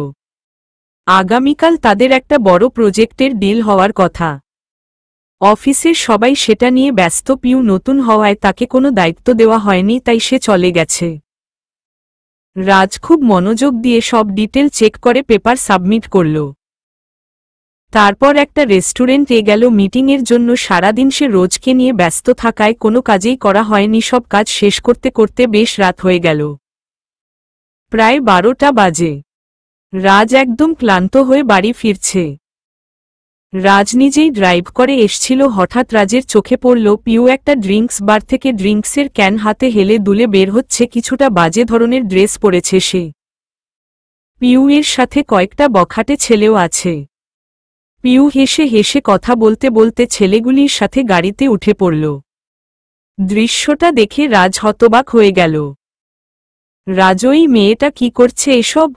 আগামীকাল তাদের একটা বড় প্রজেক্টের ডিল হওয়ার কথা। অফিসের সবাই সেটা নিয়ে ব্যস্ত। পিউ নতুন হওয়ায় তাকে কোনো দায়িত্ব দেওয়া হয়নি, তাই সে চলে গেছে। রাজ খুব মনোযোগ দিয়ে সব ডিটেল চেক করে পেপার সাবমিট করল। তারপর একটা রেস্টুরেন্টে গেল মিটিংয়ের জন্য। সারাদিন সে রোজকে নিয়ে ব্যস্ত থাকায় কোনো কাজেই করা হয়নি। সব কাজ শেষ করতে করতে বেশ রাত হয়ে গেল, প্রায় 12টা বাজে। রাজ একদম ক্লান্ত হয়ে বাড়ি ফিরছে। রাজ নিজেই ড্রাইভ করে এসছিল। হঠাৎ রাজের চোখে পড়ল পিউ একটা ড্রিঙ্কস বার থেকে ড্রিঙ্কসের ক্যান হাতে হেলে দুলে বের হচ্ছে। কিছুটা বাজে ধরনের ড্রেস পরেছে সে। পিউ এর সাথে কয়েকটা বখাটে ছেলেও আছে। পিউ হেসে হেসে কথা বলতে বলতে ছেলেগুলির সাথে গাড়িতে উঠে পড়ল। দৃশ্যটা দেখে রাজ হতবাক হয়ে গেল। রাজই মেয়েটা কি করছে এসব?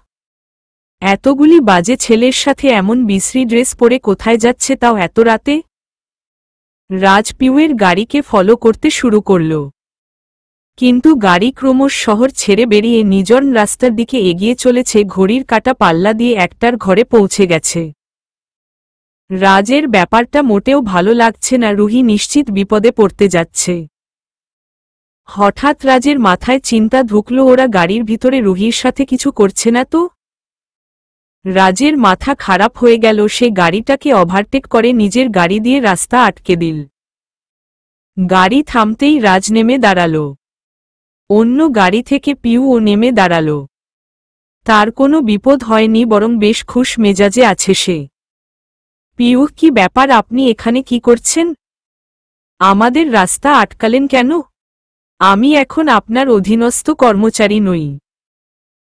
এতগুলি বাজে ছেলের সাথে এমন বিশ্রী ড্রেস পরে কোথায় যাচ্ছে, তাও এত রাতে? রাজ পিউয়ের গাড়িকে ফলো করতে শুরু করল, কিন্তু গাড়ি ক্রমশ শহর ছেড়ে বেরিয়ে নির্জন রাস্তার দিকে এগিয়ে চলেছে। ঘড়ির কাঁটা পাল্লা দিয়ে একটার ঘরে পৌঁছে গেছে। রাজের ব্যাপারটা মোটেও ভালো লাগছে না। রুহি নিশ্চিত বিপদে পড়তে যাচ্ছে। হঠাৎ রাজের মাথায় চিন্তা ঢুকল, ওরা গাড়ির ভিতরে রুহির সাথে কিছু করছে না তো? রাজের মাথা খারাপ হয়ে গেল। সে গাড়িটাকে ওভারটেক করে নিজের গাড়ি দিয়ে রাস্তা আটকে দিল। গাড়ি থামতেই রাজ নেমে দাঁড়াল। অন্য গাড়ি থেকে পিউও নেমে দাঁড়াল। তার কোনো বিপদ হয়নি, বরং বেশ খুশ মেজাজে আছে সে। পিউ, কি ব্যাপার? আপনি এখানে কি করছেন? আমাদের রাস্তা আটকালেন কেন? আমি এখন আপনার অধীনস্থ কর্মচারী নই।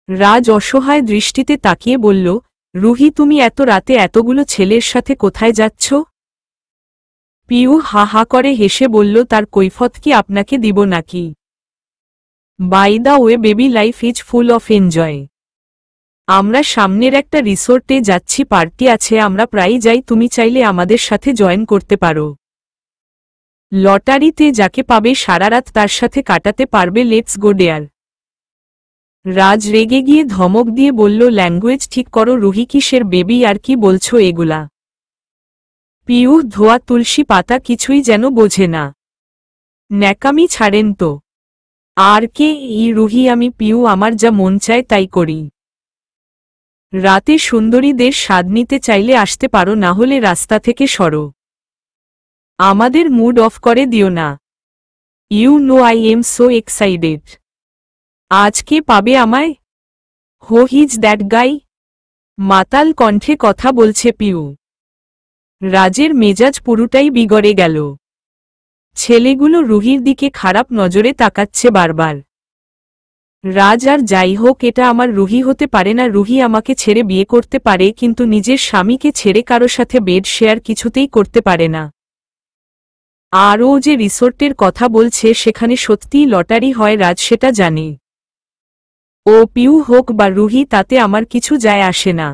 রাজ অসহায় দৃষ্টিতে তাকিয়ে বলল, রুহি, তুমি এত রাতে এতগুলো ছেলের সাথে কোথায় যাচ্ছ? পিউ হা হা করে হেসে বলল, তার কৈফত কি আপনাকে দিব নাকি? By the way baby, life is full of enjoy. আমরা সামনের একটা রিসোর্টে যাচ্ছি, পার্টি আছে, আমরা প্রায়ই যাই। তুমি চাইলে আমাদের সাথে জয়েন করতে পারো। লটারিতে যাকে পাবে সারা রাত তার সাথে কাটাতে পারবে। Let's go dare. রাজ রেগে গিয়ে ধমক দিয়ে বলল, ল্যাঙ্গুয়েজ ঠিক করো রুহি। কিসের বেবি আর কি বলছো এগুলা? পিউ ধোয়া তুলসী পাতা কিছুই যেন বোঝে না। ন্যাকামি ছাড়েন তো। আর কে ই রুহি? আমি পিউ, আমার যা মন চায় তাই করি। রাতে সুন্দরীদের স্বাদ নিতে চাইলে আসতে পারো, না হলে রাস্তা থেকে সরো। আমাদের মুড অফ করে দিও না। You know I am so excited. আজ কে পাবে আমায়? হো হিজ দ্যাট গাই? মাতাল কণ্ঠে কথা বলছে পিউ। রাজের মেজাজ পুরোটাই বিগড়ে গেল। ছেলেগুলো রুহির দিকে খারাপ নজরে তাকাচ্ছে বারবার। রাজ, আর যাই হোক, এটা আমার রুহি হতে পারে না। রুহি আমাকে ছেড়ে বিয়ে করতে পারে, কিন্তু নিজের স্বামীকে ছেড়ে কারো সাথে বেড শেয়ার কিছুতেই করতে পারে না। আর ও যে রিসোর্টের কথা বলছে সেখানে সত্যিই লটারি হয়, রাজ সেটা জানে। ও পিউ হোক বা রুহি, তাতে আমার কিছু যায় আসে না।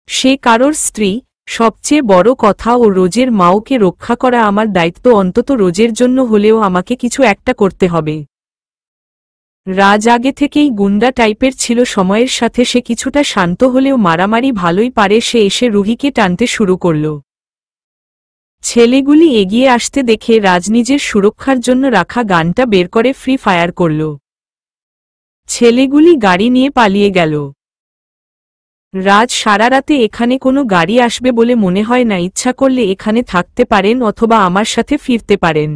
সে কারোর স্ত্রী। সবচেয়ে বড় কথা, ও রোজের মাওকে রক্ষা করা আমার দায়িত্ব। অন্তত রোজের জন্য হলেও আমাকে কিছু একটা করতে হবে। রাজ আগে থেকেই গুন্ডা টাইপের ছিল। সময়ের সাথে সে কিছুটা শান্ত হলেও মারামারি ভালোই পারে। সে এসে রুহিকে টানতে শুরু করল। ছেলেগুলি এগিয়ে আসতে দেখে রাজ নিজের সুরক্ষার জন্য রাখা গানটা বের করে ফ্রি ফায়ার করল। ছেলেগুলি গাড়ি নিয়ে পালিয়ে গেল। রাজ, সারা রাতে এখানে কোনো গাড়ি আসবে বলে মনে হয় না। ইচ্ছা করলে এখানে থাকতে পারেন অথবা আমার সাথে ফিরতে পারেন।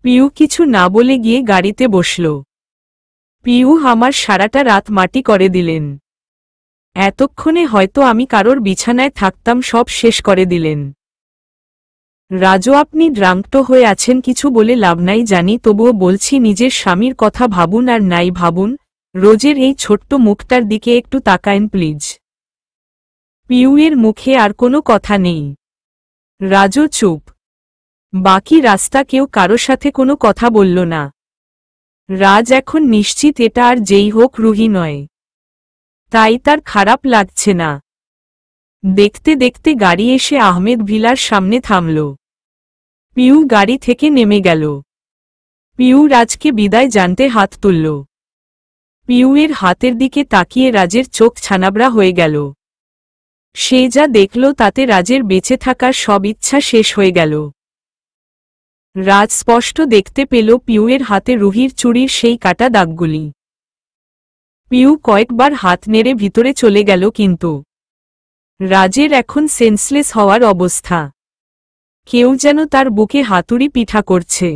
পিউ কিছু না বলে গিয়ে গাড়িতে বসল। পিউ আমার সারাটা রাত মাটি করে দিলেন। এতক্ষণে হয়তো আমি কারোর বিছানায় থাকতাম, সব শেষ করে দিলেন। রাজু, আপনি ড্রাঙ্কটো হয়ে আছেন, কিছু বলে লাভ নাই জানি, তবুও বলছি নিজের স্বামীর কথা ভাবুন। আর নাই ভাবুন, রোজের এই ছোট্ট মুখটার দিকে একটু তাকায়েন প্লিজ। পিউয়ের মুখে আর কোনো কথা নেই। রাজু চুপ। বাকি রাস্তা কেউ কারো সাথে কোনো কথা বলল না। রাজ এখন নিশ্চিত এটা আর যেই হোক রুহি নয়, তাই তার খারাপ লাগছে না। দেখতে দেখতে গাড়ি এসে আহমেদ ভিলার সামনে থামল। পিউ গাড়ি থেকে নেমে গেল। পিউ রাজকে বিদায় জানতে হাত তুলল। পিউয়ের হাতের দিকে তাকিয়ে রাজের চোখ ছানাবড়া হয়ে গেল। সে যা দেখল তাতে রাজের বেঁচে থাকার সব ইচ্ছা শেষ হয়ে গেল। রাজ স্পষ্ট দেখতে পেল পিউয়ের হাতে রুহির চুড়ির সেই কাটা দাগগুলি। পিউ কয়েকবার হাত নেড়ে ভিতরে চলে গেল, কিন্তু রাজের এখন সেন্সলেস হওয়ার অবস্থা। কেউ যেন তার বুকে হাতুড়ি পিঠা করছে।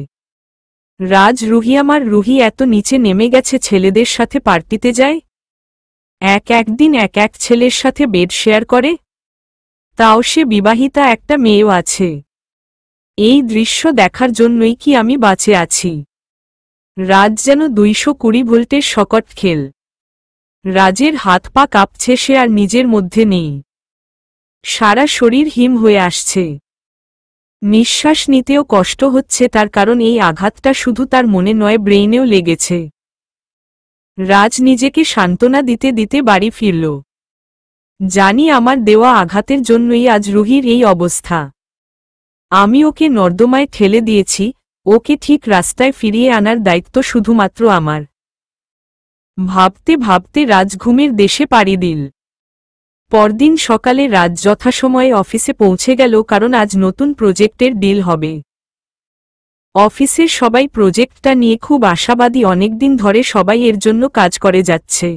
রাজ, রুহি, আমার রুহি এত নিচে নেমে গেছে, ছেলেদের সাথে পার্টিতে যায়, একদিন এক ছেলের সাথে বেড শেয়ার করে, তাও সে বিবাহিতা, একটা মেয়েও আছে। এই দৃশ্য দেখার জন্যই কি আমি বাঁচে আছি? রাজ যেন 220 ভোল্টের শকট খেল। রাজের হাত পা কাঁপছে, সে আর নিজের মধ্যে নেই। সারা শরীর হিম হয়ে আসছে। নিঃশ্বাস নিতেও কষ্ট হচ্ছে তার, কারণ এই আঘাতটা শুধু তার মনে নয়, ব্রেইনেও লেগেছে। রাজ নিজেকে সান্ত্বনা দিতে দিতে বাড়ি ফিরল। জানি আমার দেওয়া আঘাতের জন্যই আজ রুহির এই অবস্থা। আমি ওকে নর্দমায় ঠেলে দিয়েছি, ওকে ঠিক রাস্তায় ফিরিয়ে আনার দায়িত্ব শুধুমাত্র আমার। ভাবতে ভাবতে রাজ ঘুমের দেশে পাড়ি দিল। পরদিন সকালে রাজ যথাসময়ে অফিসে পৌঁছে গেল, কারণ আজ নতুন প্রজেক্টের ডিল হবে। অফিসের সবাই প্রজেক্টটা নিয়ে খুব আশাবাদী, অনেকদিন ধরে সবাই এর জন্য কাজ করে যাচ্ছে।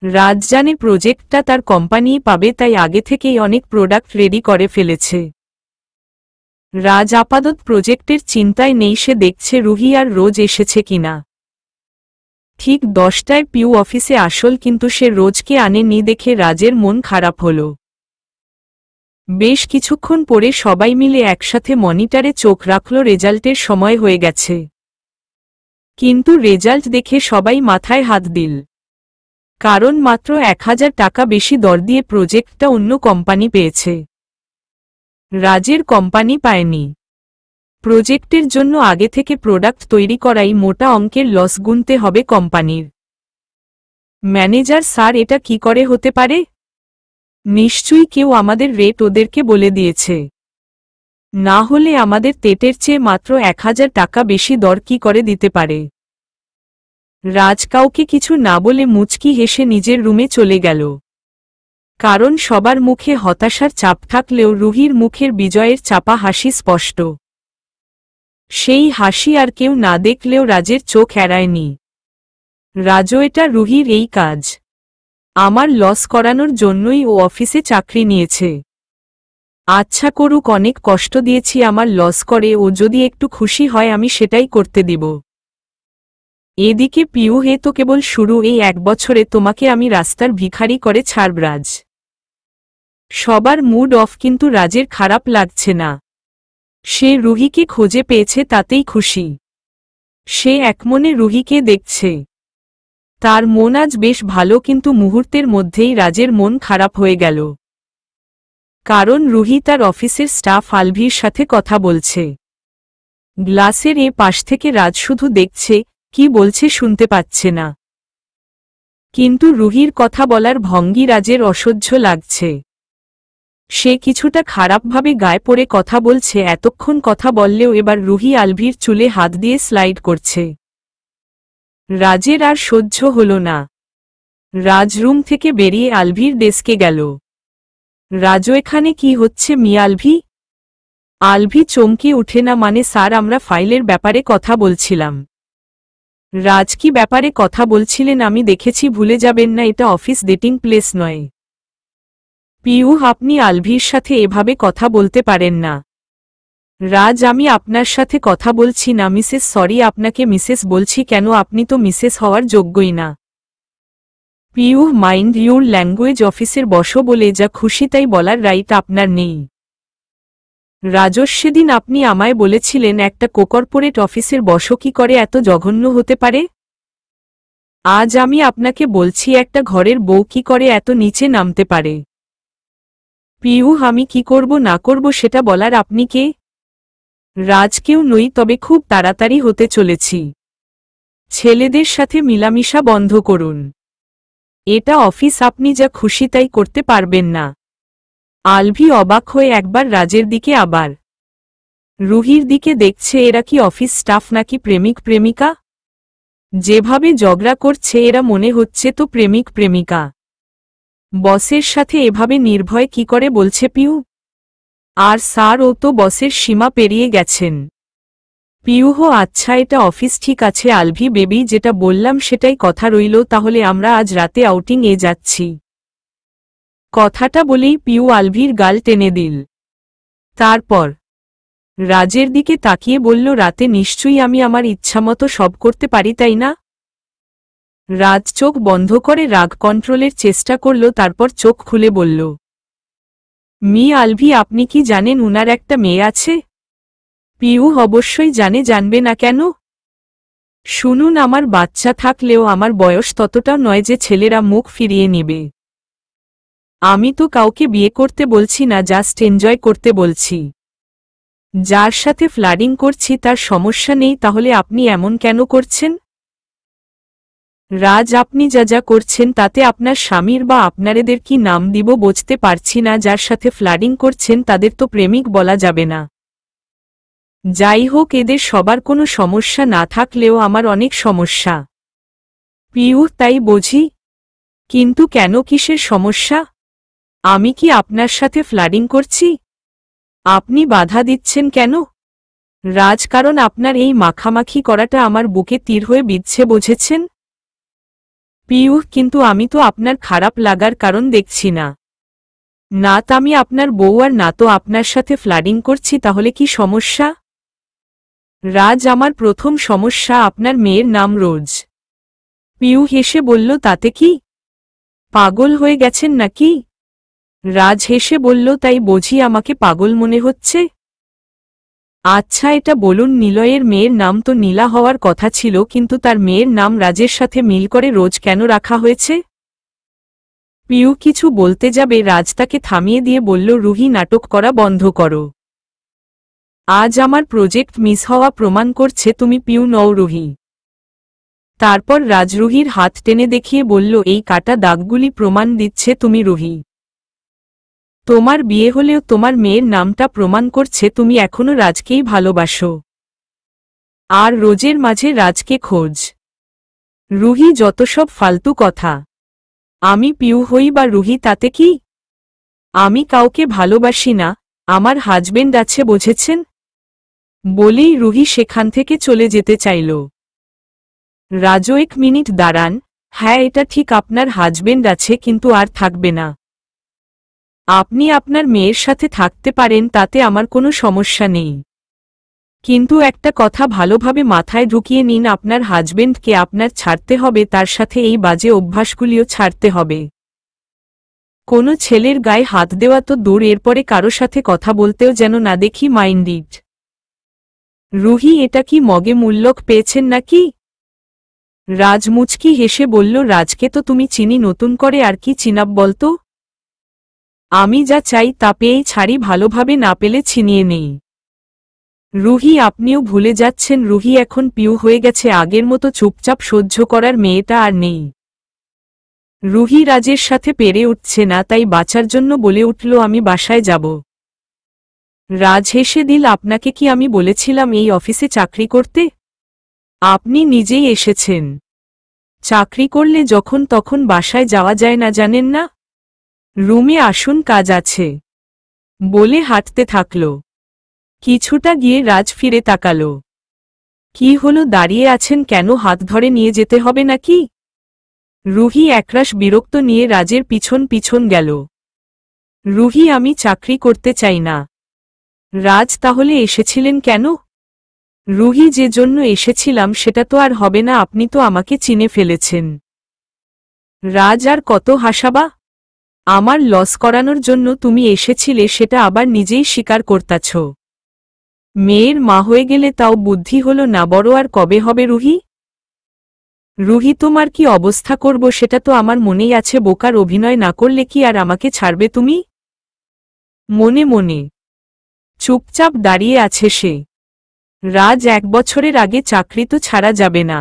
রাজ জানে প্রজেক্টটা তার কোম্পানিই পাবে, তাই আগে থেকেই অনেক প্রোডাক্ট রেডি করে ফেলেছে। রাজ আপাতত প্রজেক্টের চিন্তায় নেই, সে দেখছে রুহি আর রোজ এসেছে কিনা। ঠিক 10টায় পিউ অফিসে আসল, কিন্তু সে রোজকে আনেনি দেখে রাজের মন খারাপ হল। বেশ কিছুক্ষণ পরে সবাই মিলে একসাথে মনিটরে চোখ রাখল, রেজাল্টের সময় হয়ে গেছে। কিন্তু রেজাল্ট দেখে সবাই মাথায় হাত দিল, কারণ মাত্র 1000 টাকা বেশি দর দিয়ে প্রজেক্টটা অন্য কোম্পানি পেয়েছে, রাজের কোম্পানি পায়নি। প্রজেক্টের জন্য আগে থেকে প্রোডাক্ট তৈরি করাই মোটা অঙ্কের লস গুনতে হবে কোম্পানির। ম্যানেজার স্যার, এটা কি করে হতে পারে? নিশ্চয়ই কেউ আমাদের রেট ওদেরকে বলে দিয়েছে, না হলে আমাদের তেটের চেয়ে মাত্র 1000 টাকা বেশি দর কি করে দিতে পারে? রাজ কাউকে কিছু না বলে মুচকি হেসে নিজের রুমে চলে গেল, কারণ সবার মুখে হতাশার চাপ থাকলেও রুহির মুখের বিজয়ের চাপা হাসি স্পষ্ট। সেই হাসি আর কেউ না দেখলেও রাজের চোখ এড়ায়নি। রাজও, এটা রুহির এই কাজ, আমার লস করানোর জন্যই ও অফিসে চাকরি নিয়েছে। আচ্ছা করুক, অনেক কষ্ট দিয়েছি, আমার লস করে ও যদি একটু খুশি হয় আমি সেটাই করতে দিব। এদিকে পিউ, হে তো কেবল শুরু, এই 1 বছরে তোমাকে আমি রাস্তার ভিখারি করে ছাড়ব রাজ। সবার মুড অফ, কিন্তু রাজের খারাপ লাগছে না। সে রুহিকে খুঁজে পেয়েছে, তাতেই খুশি। সে একমনে রুহিকে দেখছে। তার মন আজ বেশ ভালো, কিন্তু মুহূর্তের মধ্যেই রাজের মন খারাপ হয়ে গেল, কারণ রুহি তার অফিসের স্টাফ আলভির সাথে কথা বলছে। গ্লাসের এ পাশ থেকে রাজ শুধু দেখছে, কি বলছে শুনতে পাচ্ছে না। কিন্তু রুহির কথা বলার ভঙ্গি রাজের অসহ্য লাগছে। সে কিছুটা খারাপভাবে গায়ে পড়ে কথা বলছে, এতক্ষণ কথা বললেও এবার রুহি আলভির চুলে হাত দিয়ে স্লাইড করছে। রাজের আর সহ্য হল না। রাজ রুম থেকে বেরিয়ে আলভির ডেস্কে গেল। রাজও, এখানে কি হচ্ছে মিয়া আলভি? আলভি চমকে উঠে, না মানে স্যার, আমরা ফাইলের ব্যাপারে কথা বলছিলাম। রাজ, কি ব্যাপারে কথা বলছিলেন? আমি দেখেছি, ভুলে যাবেন না এটা অফিস ডেটিং প্লেস নয়। পিউ, আপনি আলভির সাথে এভাবে কথা বলতে পারেন না। রাজ, আমি আপনার সাথে কথা বলছি না মিসেস, সরি, আপনাকে মিসেস বলছি কেন? আপনি তো মিসেস হওয়ার যোগ্যই না। পিউ, মাইন্ড ইউর ল্যাঙ্গুয়েজ, অফিসের বসো বলে যা খুশি তাই বলার রাইট আপনার নেই। রাজস, সেদিন আপনি আমায় বলেছিলেন একটা কর্পোরেট অফিসের বসো কি করে এত জঘন্য হতে পারে। আজ আমি আপনাকে বলছি একটা ঘরের বউ কি করে এত নিচে নামতে পারে। পিউ, আমি কি করব না করব সেটা বলার আপনি কে? রাজ, কেউ নই, তবে খুব তাড়াতাড়ি হতে চলেছি। ছেলেদের সাথে মিলামিশা বন্ধ করুন। এটা অফিস, আপনি যা খুশি তাই করতে পারবেন না। আলভি অবাক হয়ে একবার রাজের দিকে আবার রুহির দিকে দেখছে। এরা কি অফিস স্টাফ নাকি প্রেমিক প্রেমিকা? যেভাবে ঝগড়া করছে এরা মনে হচ্ছে তো প্রেমিক প্রেমিকা। বসের সাথে এভাবে নির্ভয় কি করে বলছে পিউ? আর স্যার, ও তো বসের সীমা পেরিয়ে গেছেন। পিয়ুহ আচ্ছা এটা অফিস ঠিক আছে আলভি বেবি যেটা বললাম সেটাই কথা রইল তাহলে আমরা আজ রাতে আউটিং এ যাচ্ছি। কথাটা বলেই পিয়ু আলভির গাল টেনে দিল। তারপর রাজের দিকে তাকিয়ে বলল রাতে নিশ্চয়ই আমি আমার ইচ্ছামতো সব করতে পারি তাই না? রাজ চোখ বন্ধ করে রাগ কন্ট্রোলের চেষ্টা করল তারপর চোখ খুলে বলল মি আলভি আপনি কি জানেন উনার একটা মেয়ে আছে? পিয়ু অবশ্যই জানে জানবে না কেন? শুনুন আমার বাচ্চা থাকলেও আমার বয়স ততটা নয় যে ছেলেরা মুখ ফিরিয়ে নিবে। আমি তো কাউকে বিয়ে করতে বলছি না জাস্ট এনজয় করতে বলছি। যার সাথে ফ্লার্টিং করছি তার সমস্যা নেই তাহলে আপনি এমন কেন করছেন? রাজ আপনি যা যা করছেন তাতে আপনার স্বামীর বা আপনারেদের কি নাম দিব বুঝতে পারছি না যার সাথে ফ্লার্টিং করছেন তাদের তো প্রেমিক বলা যাবে না। যাই হোক এদের সবার কোনো সমস্যা না থাকলেও আমার অনেক সমস্যা। পিয়ু তাই বুঝি? কিন্তু কেন কিসের সমস্যা? আমি কি আপনার সাথে ফ্লার্টিং করছি? আপনি বাধা দিচ্ছেন কেন? রাজ কারণ আপনার এই মাখামাখি করাটা আমার বুকে তীর হয়ে বিঁধছে বুঝেছেন? পিয়ু কিন্তু আমি তো আপনার খারাপ লাগার কারণ দেখছি না। না তো আমি আপনার বউ আর না তো আপনার সাথে ফ্লার্টিং করছি তাহলে কি সমস্যা? রাজ আমার প্রথম সমস্যা আপনার মেয়ের নাম রোজ। পিয়ু হেসে বলল তাতে কি? পাগল হয়ে গেছেন নাকি? রাজ হেসে বলল তাই বুঝি আমাকে পাগল মনে হচ্ছে? আচ্ছা এটা বলুন নিলয়ের মেয়ের নাম তো নীলা হওয়ার কথা ছিল কিন্তু তার মেয়ের নাম রাজের সাথে মিল করে রোজ কেন রাখা হয়েছে? পিয়ু কিছু বলতে যাবে রাজ তাকে থামিয়ে দিয়ে বলল রুহি নাটক করা বন্ধ করো। আজ আমার প্রজেক্ট মিস হওয়া প্রমাণ করছে তুমি পিয়ু নও রুহি। তারপর রাজ রুহির হাত টেনে দেখিয়ে বলল এই কাটা দাগগুলি প্রমাণ দিচ্ছে তুমি রুহি। তোমার বিয়ে হলেও তোমার মেয়ের নামটা প্রমাণ করছে তুমি এখনো রাজকেই ভালোবাসো। আর রোজের মাঝে রাজকে খোঁজ। রুহি যত সব ফালতু কথা। আমি পিয়ু হই বা রুহি তাতে কি? আমি কাউকে ভালোবাসি না, আমার হাজবেন্ড আছে বুঝেছেন? বলেই রুহি সেখান থেকে চলে যেতে চাইল। রাজও এক মিনিট দাঁড়ান, হ্যাঁ এটা ঠিক আপনার হাজবেন্ড আছে কিন্তু আর থাকবে না। আপনি আপনার মেয়ের সাথে থাকতে পারেন তাতে আমার কোনো সমস্যা নেই। কিন্তু একটা কথা ভালোভাবে মাথায় ঢুকিয়ে নিন আপনার হাজবেন্ডকে আপনার ছাড়তে হবে তার সাথে এই বাজে অভ্যাসগুলিও ছাড়তে হবে। কোনো ছেলের গায়ে হাত দেওয়া তো দূর এরপরে কারো সাথে কথা বলতেও যেন না দেখি মাইন্ড ইট। রুহি এটা কি মগে মূল্যক পেয়েছেন নাকি? রাজ মুচকি হেসে বলল রাজকে তো তুমি চিনি নতুন করে আর কি চিনাব বলতো? আমি যা চাই তা পেয়েই ছাড়ি ভালোভাবে না পেলে ছিনিয়ে নেই। রুহি আপনিও ভুলে যাচ্ছেন রুহি এখন পিয়ু হয়ে গেছে আগের মতো চুপচাপ সহ্য করার মেয়েটা আর নেই। রুহি রাজের সাথে পেরে উঠছে না তাই বাঁচার জন্য বলে উঠল আমি বাসায় যাব। রাজ হেসে দিল আপনাকে কি আমি বলেছিলাম এই অফিসে চাকরি করতে? আপনি নিজেই এসেছেন। চাকরি করলে যখন তখন বাসায় যাওয়া যায় না জানেন না? রুমে আসুন কাজ আছে বলে হাঁটতে থাকল। কিছুটা গিয়ে রাজ ফিরে তাকাল। কি হলো দাঁড়িয়ে আছেন কেন হাত ধরে নিয়ে যেতে হবে নাকি? রুহি একরাশ বিরক্ত নিয়ে রাজের পিছন পিছন গেল। রুহি আমি চাকরি করতে চাই না। রাজ তাহলে এসেছিলেন কেন? রুহি যে জন্য এসেছিলাম সেটা তো আর হবে না আপনি তো আমাকে চিনে ফেলেছেন। রাজ আর কত হাসাবা? আমার লস করানোর জন্য তুমি এসেছিলে সেটা আবার নিজেই স্বীকার করতাছ। মেয়ের মা হয়ে গেলে তাও বুদ্ধি হলো না বড় আর কবে হবে রুহি? রুহি তোমার কি অবস্থা করব সেটা তো আমার মনেই আছে বোকার অভিনয় না করলে কি আর আমাকে ছাড়বে তুমি? মনে মনে চুপচাপ দাঁড়িয়ে আছে সে। রাজ 1 বছরের আগে চাকরি তো ছাড়া যাবে না।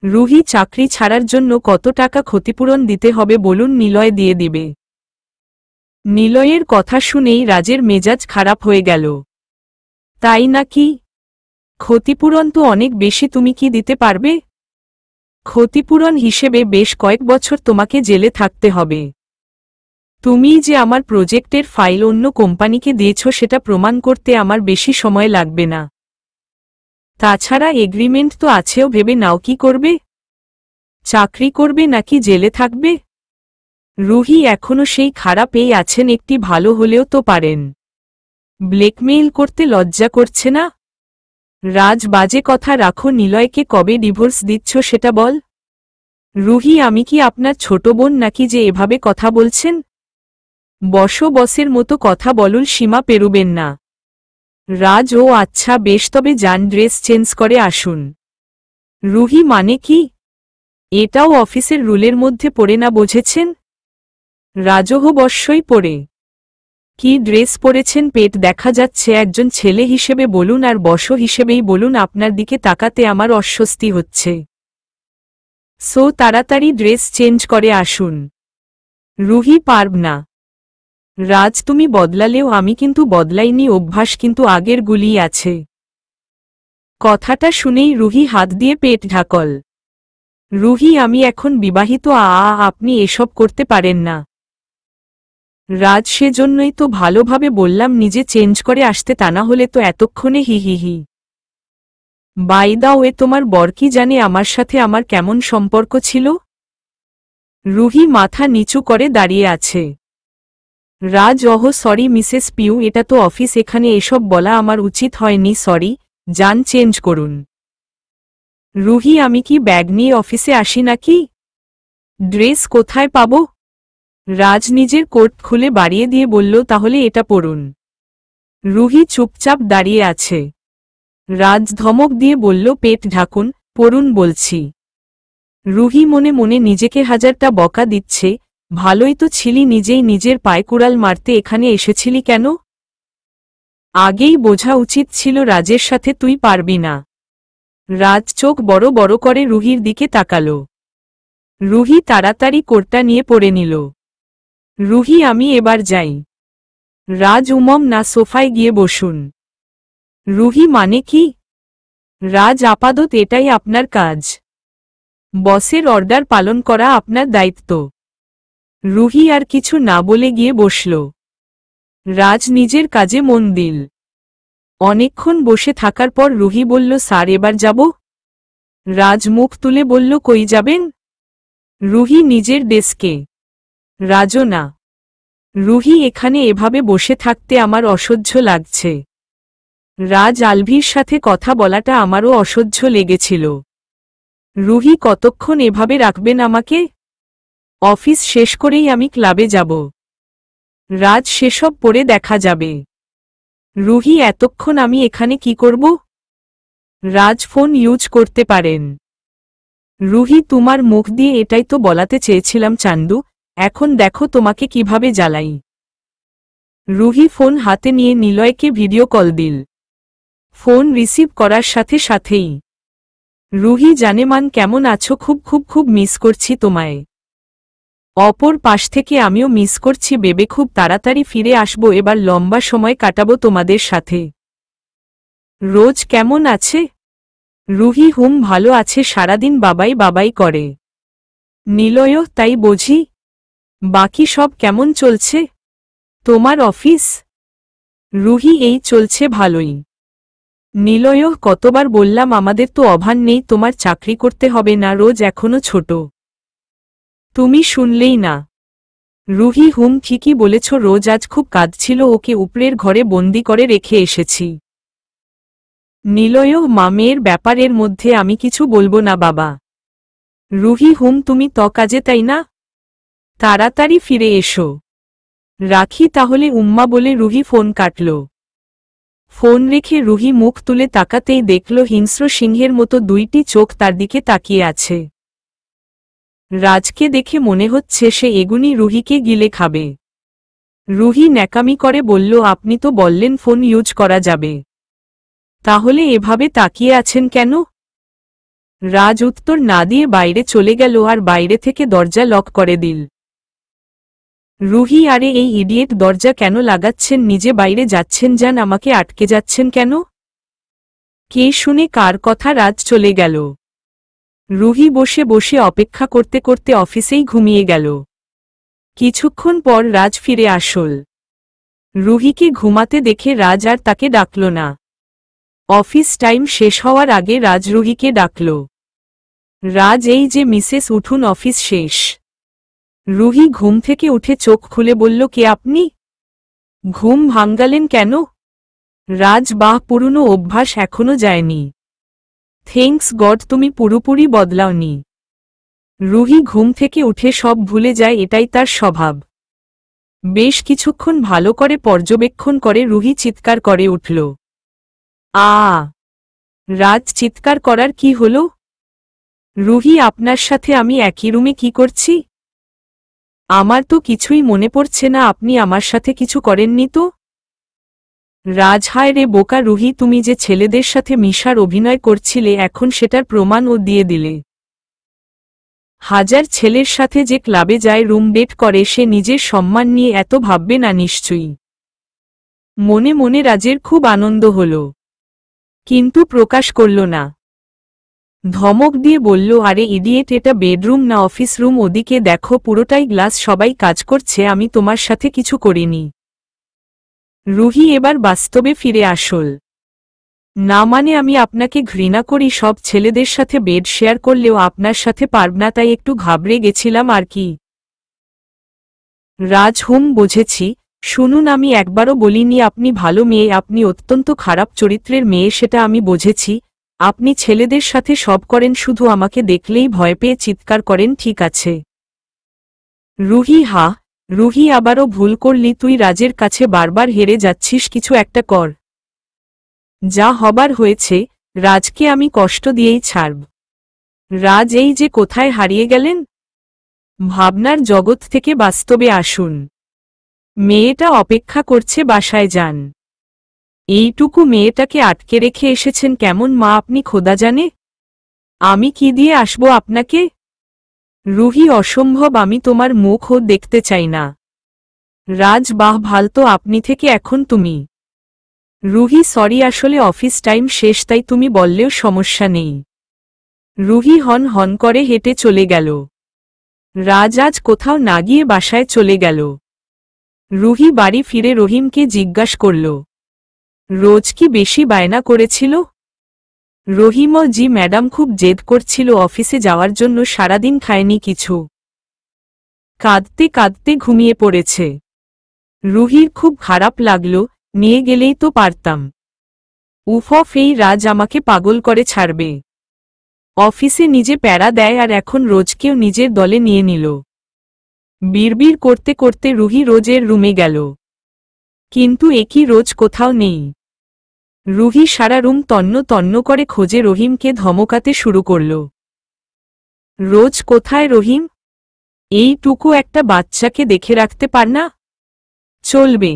রুহি চাকরি ছাড়ার জন্য কত টাকা ক্ষতিপূরণ দিতে হবে বলুন নিলয় দিয়ে দিবে। নিলয়ের কথা শুনেই রাজের মেজাজ খারাপ হয়ে গেল। তাই নাকি? ক্ষতিপূরণ তো অনেক বেশি তুমি কি দিতে পারবে? ক্ষতিপূরণ হিসেবে বেশ কয়েক বছর তোমাকে জেলে থাকতে হবে। তুমি যে আমার প্রজেক্টের ফাইল অন্য কোম্পানিকে দিয়েছ সেটা প্রমাণ করতে আমার বেশি সময় লাগবে না। তাছাড়া এগ্রিমেন্ট তো আছেও, ভেবে নাও কি করবে? চাকরি করবে নাকি জেলে থাকবে? রুহি এখনো সেই খারাপেই আছেন, একটি ভালো হলেও তো পারেন। ব্ল্যাকমেইল করতে লজ্জা করছে না? রাজ, বাজে কথা রাখো। নিলয়কে কবে ডিভোর্স দিচ্ছ সেটা বল। রুহি, আমি কি আপনার ছোট বোন নাকি যে এভাবে কথা বলছেন? বসের মতো কথা বলুন, সীমা পেরুবেন না। রাজ, ও আচ্ছা বেশ, তবে যান, ড্রেস চেঞ্জ করে আসুন। রুহি, মানে কি? এটাও অফিসের রুলের মধ্যে পড়ে না, বুঝেছেন? রাজহ বশ্যই পড়ে। কি ড্রেস পরেছেন? পেট দেখা যাচ্ছে। একজন ছেলে হিসেবে বলুন আর বস হিসেবেই বলুন, আপনার দিকে তাকাতে আমার অস্বস্তি হচ্ছে। সো তাড়াতাড়ি ড্রেস চেঞ্জ করে আসুন। রুহি, পারব না। রাজ, তুমি বদলালেও আমি কিন্তু বদলাইনি, অভ্যাস কিন্তু আগের গুলি আছে। কথাটা শুনেই রুহি হাত দিয়ে পেট ঢাকল। রুহি, আমি এখন বিবাহিত, আপনি এসব করতে পারেন না। রাজ, সেজন্যই তো ভালোভাবে বললাম নিজে চেঞ্জ করে আসতে, তা না হলে তো এতক্ষণে হি হি হি। বাই দা ওয়ে, তোমার বর কি জানে আমার সাথে আমার কেমন সম্পর্ক ছিল? রুহি মাথা নিচু করে দাঁড়িয়ে আছে। রাজ, সরি মিসেস পিউ, এটা তো অফিস, এখানে এসব বলা আমার উচিত হয়নি, সরি। যান, চেঞ্জ করুন। রুহি, আমি কি ব্যাগ নিয়ে অফিসে আসি নাকি? ড্রেস কোথায় পাব? রাজ নিজের কোট খুলে বাড়িয়ে দিয়ে বলল, তাহলে এটা পরুন। রুহি চুপচাপ দাঁড়িয়ে আছে। রাজ ধমক দিয়ে বলল, পেট ঢাকুন, পরুন বলছি। রুহি মনে মনে নিজেকে হাজারটা বকা দিচ্ছে, ভালোই তো ছিলি, নিজেই নিজের পায়ে কুড়াল মারতে এখানে এসেছিলি কেন? আগেই বোঝা উচিত ছিল রাজের সাথে তুই পারবি না। রাজ চোখ বড় বড় করে রুহির দিকে তাকাল। রুহি তাড়াতাড়ি কোটটা নিয়ে পরে নিল। রুহি, আমি এবার যাই। রাজ, না, সোফায় গিয়ে বসুন। রুহি, মানে কি? রাজ, আপাতত এটাই আপনার কাজ। বসের অর্ডার পালন করা আপনার দায়িত্ব। রুহি আর কিছু না বলে গিয়ে বসল। রাজ নিজের কাজে মন দিল। অনেকক্ষণ বসে থাকার পর রুহি বলল, স্যার, এবার যাব? রাজ মুখ তুলে বলল, কই যাবেন? রুহি নিজের ডেস্কে। রাজও না। রুহি, এখানে এভাবে বসে থাকতে আমার অসহ্য লাগছে। রাজ, আলভির সাথে কথা বলাটা আমারও অসহ্য লেগেছিল। রুহি, কতক্ষণ এভাবে রাখবেন আমাকে? অফিস শেষ করেই আমি ক্লাবে যাব। রাজ, সেসব পরে দেখা যাবে। রুহি, এতক্ষণ আমি এখানে কি করব? রাজ, ফোন ইউজ করতে পারেন। রুহি, তোমার মুখ দিয়ে এটাই তো বলাতে চেয়েছিলাম চান্দু, এখন দেখো তোমাকে কিভাবে জ্বালাই। রুহি ফোন হাতে নিয়ে নিলয়কে ভিডিও কল দিল। ফোন রিসিভ করার সাথে সাথেই, রুহি, জানেমান, কেমন আছো? খুব খুব খুব মিস করছি তোমায়। অপর পাশ থেকে, আমিও মিস করছি বেবে, খুব তাড়াতাড়ি ফিরে আসবো, এবার লম্বা সময় কাটাবো তোমাদের সাথে। রোজ কেমন আছে? রুহি, ভালো আছে, সারাদিন বাবাই বাবাই করে। নিলয়ও তাই বুঝি? বাকি সব কেমন চলছে? তোমার অফিস? রুহি, এই চলছে ভালোই। নিলয়ও, কতবার বললাম আমাদের তো অভাব নেই, তোমার চাকরি করতে হবে না, রোজ এখনো ছোট। তুমি শুনলেই না। রুহি, ঠিকই বলেছ, রোজ আজ খুব কাঁদছিল, ওকে উপরের ঘরে বন্দি করে রেখে এসেছি। নিলয়ও, মেয়ের ব্যাপারের মধ্যে আমি কিছু বলবো না বাবা। রুহি, তুমি তো কাজে, তাই না? তাড়াতাড়ি ফিরে এসো। রাখি তাহলে উম্মা বলে রুহি ফোন কাটল। ফোন রেখে রুহি মুখ তুলে তাকাতেই দেখল হিংস্র সিংহের মতো দুইটি চোখ তার দিকে তাকিয়ে আছে। রাজকে দেখে মনে হচ্ছে সে এগুনি রুহিকে গিলে খাবে। রুহি ন্যাকামি করে বলল, আপনি তো বললেন ফোন ইউজ করা যাবে, তাহলে এভাবে তাকিয়ে আছেন কেন? রাজ উত্তর না দিয়ে বাইরে চলে গেল আর বাইরে থেকে দরজা লক করে দিল। রুহি, আরে এই ইডিয়েট, দরজা কেন লাগাচ্ছেন? নিজে বাইরে যাচ্ছেন, যান, আমাকে আটকে যাচ্ছেন কেন? কে শুনে কার কথা? রাজ চলে গেল। রুহি বসে বসে অপেক্ষা করতে করতে অফিসেই ঘুমিয়ে গেল। কিছুক্ষণ পর রাজ ফিরে আসল। রুহিকে ঘুমাতে দেখে রাজ আর তাকে ডাকল না। অফিস টাইম শেষ হওয়ার আগে রাজ রুহিকে ডাকল। রাজ, এই যে মিসেস, উঠুন, অফিস শেষ। রুহি ঘুম থেকে উঠে চোখ খুলে বলল, কে আপনি? ঘুম ভাঙালেন কেন? রাজ, বাহ, পুরনো অভ্যাস এখনো যায়নি। থ্যাঙ্কস গড তুমি পুরোপুরি বদলাওনি। রুহি ঘুম থেকে উঠে সব ভুলে যায়, এটাই তার স্বভাব। বেশ কিছুক্ষণ ভালো করে পর্যবেক্ষণ করে রুহি চিৎকার করে উঠল। রাজ, চিৎকার করার কি হলো? রুহি, আপনার সাথে আমি একই রুমে কি করছি? আমার তো কিছুই মনে পড়ছে না, আপনি আমার সাথে কিছু করেননি তো? রাজ, হায় রে বোকা রুহি, তুমি যে ছেলেদের সাথে মিশার অভিনয় করছিলে এখন সেটার প্রমাণও দিয়ে দিলে। হাজার ছেলের সাথে যে ক্লাবে যায়, রুম ডেট করে, সে নিজের সম্মান নিয়ে এত ভাববে না নিশ্চয়ই। মনে মনে রাজের খুব আনন্দ হল, কিন্তু প্রকাশ করল না। ধমক দিয়ে বলল, আরে ইডিয়েট, এটা বেডরুম না অফিস রুম, ওদিকে দেখো পুরোটাই গ্লাস, সবাই কাজ করছে, আমি তোমার সাথে কিছু করিনি। রুহি এবার বাস্তবে ফিরে আসল। না মানে আমি আপনাকে ঘৃণা করি, সব ছেলেদের সাথে বেড শেয়ার করলেও আপনার সাথে পারব না, তাই একটু ঘাবড়ে গেছিলাম আর কি। রাজ, বুঝেছি। শুনুন, আমি একবারও বলিনি আপনি ভালো মেয়ে, আপনি অত্যন্ত খারাপ চরিত্রের মেয়ে, সেটা আমি বুঝেছি। আপনি ছেলেদের সাথে সব করেন, শুধু আমাকে দেখলেই ভয় পেয়ে চিৎকার করেন, ঠিক আছে? রুহি, রুহি, আবারও ভুল করলি তুই, রাজের কাছে বারবার হেরে যাচ্ছিস, কিছু একটা কর। যা হবার হয়েছে, রাজকে আমি কষ্ট দিয়েই ছাড়ব। রাজ, এই যে কোথায় হারিয়ে গেলেন? ভাবনার জগৎ থেকে বাস্তবে আসুন। মেয়েটা অপেক্ষা করছে, বাসায় যান। এইটুকু মেয়েটাকে আটকে রেখে এসেছেন, কেমন মা আপনি খোদা জানে। আমি কি দিয়ে আসবো আপনাকে? রুহি, অসম্ভব, আমি তোমার মুখও দেখতে চাই না। রাজ, বাহ, ভাল তো, আপনি থেকে এখন তুমি। রুহি, সরি, আসলে অফিস টাইম শেষ, তাই তুমি বললেও সমস্যা নেই। রুহি হন হন করে হেঁটে চলে গেল। রাজ আজ কোথাও না গিয়ে বাসায় চলে গেল। রুহি বাড়ি ফিরে রহিমকে জিজ্ঞাস করল, রোজ কি বেশি বায়না করেছিল? রহিমও, জি ম্যাডাম, খুব জেদ করছিল অফিসে যাওয়ার জন্য, সারাদিন খায়নি কিছু, কাঁদতে কাঁদতে ঘুমিয়ে পড়েছে। রুহির খুব খারাপ লাগল, নিয়ে গেলেই তো পারতাম। উফ, এই রাজ আমাকে পাগল করে ছাড়বে। অফিসে নিজে প্যারা দেয় আর এখন রোজকেও নিজের দলে নিয়ে নিল। বিড়বিড় করতে করতে রুহি রোজের রুমে গেল, কিন্তু একই রোজ কোথাও নেই। রুহি সারা রুম তন্ন তন্ন করে খোঁজে, রহিমকে ধমকাতে শুরু করল, রোজ কোথায় রহিম? এইটুকু একটা বাচ্চাকে দেখে রাখতে পার না? চলবে।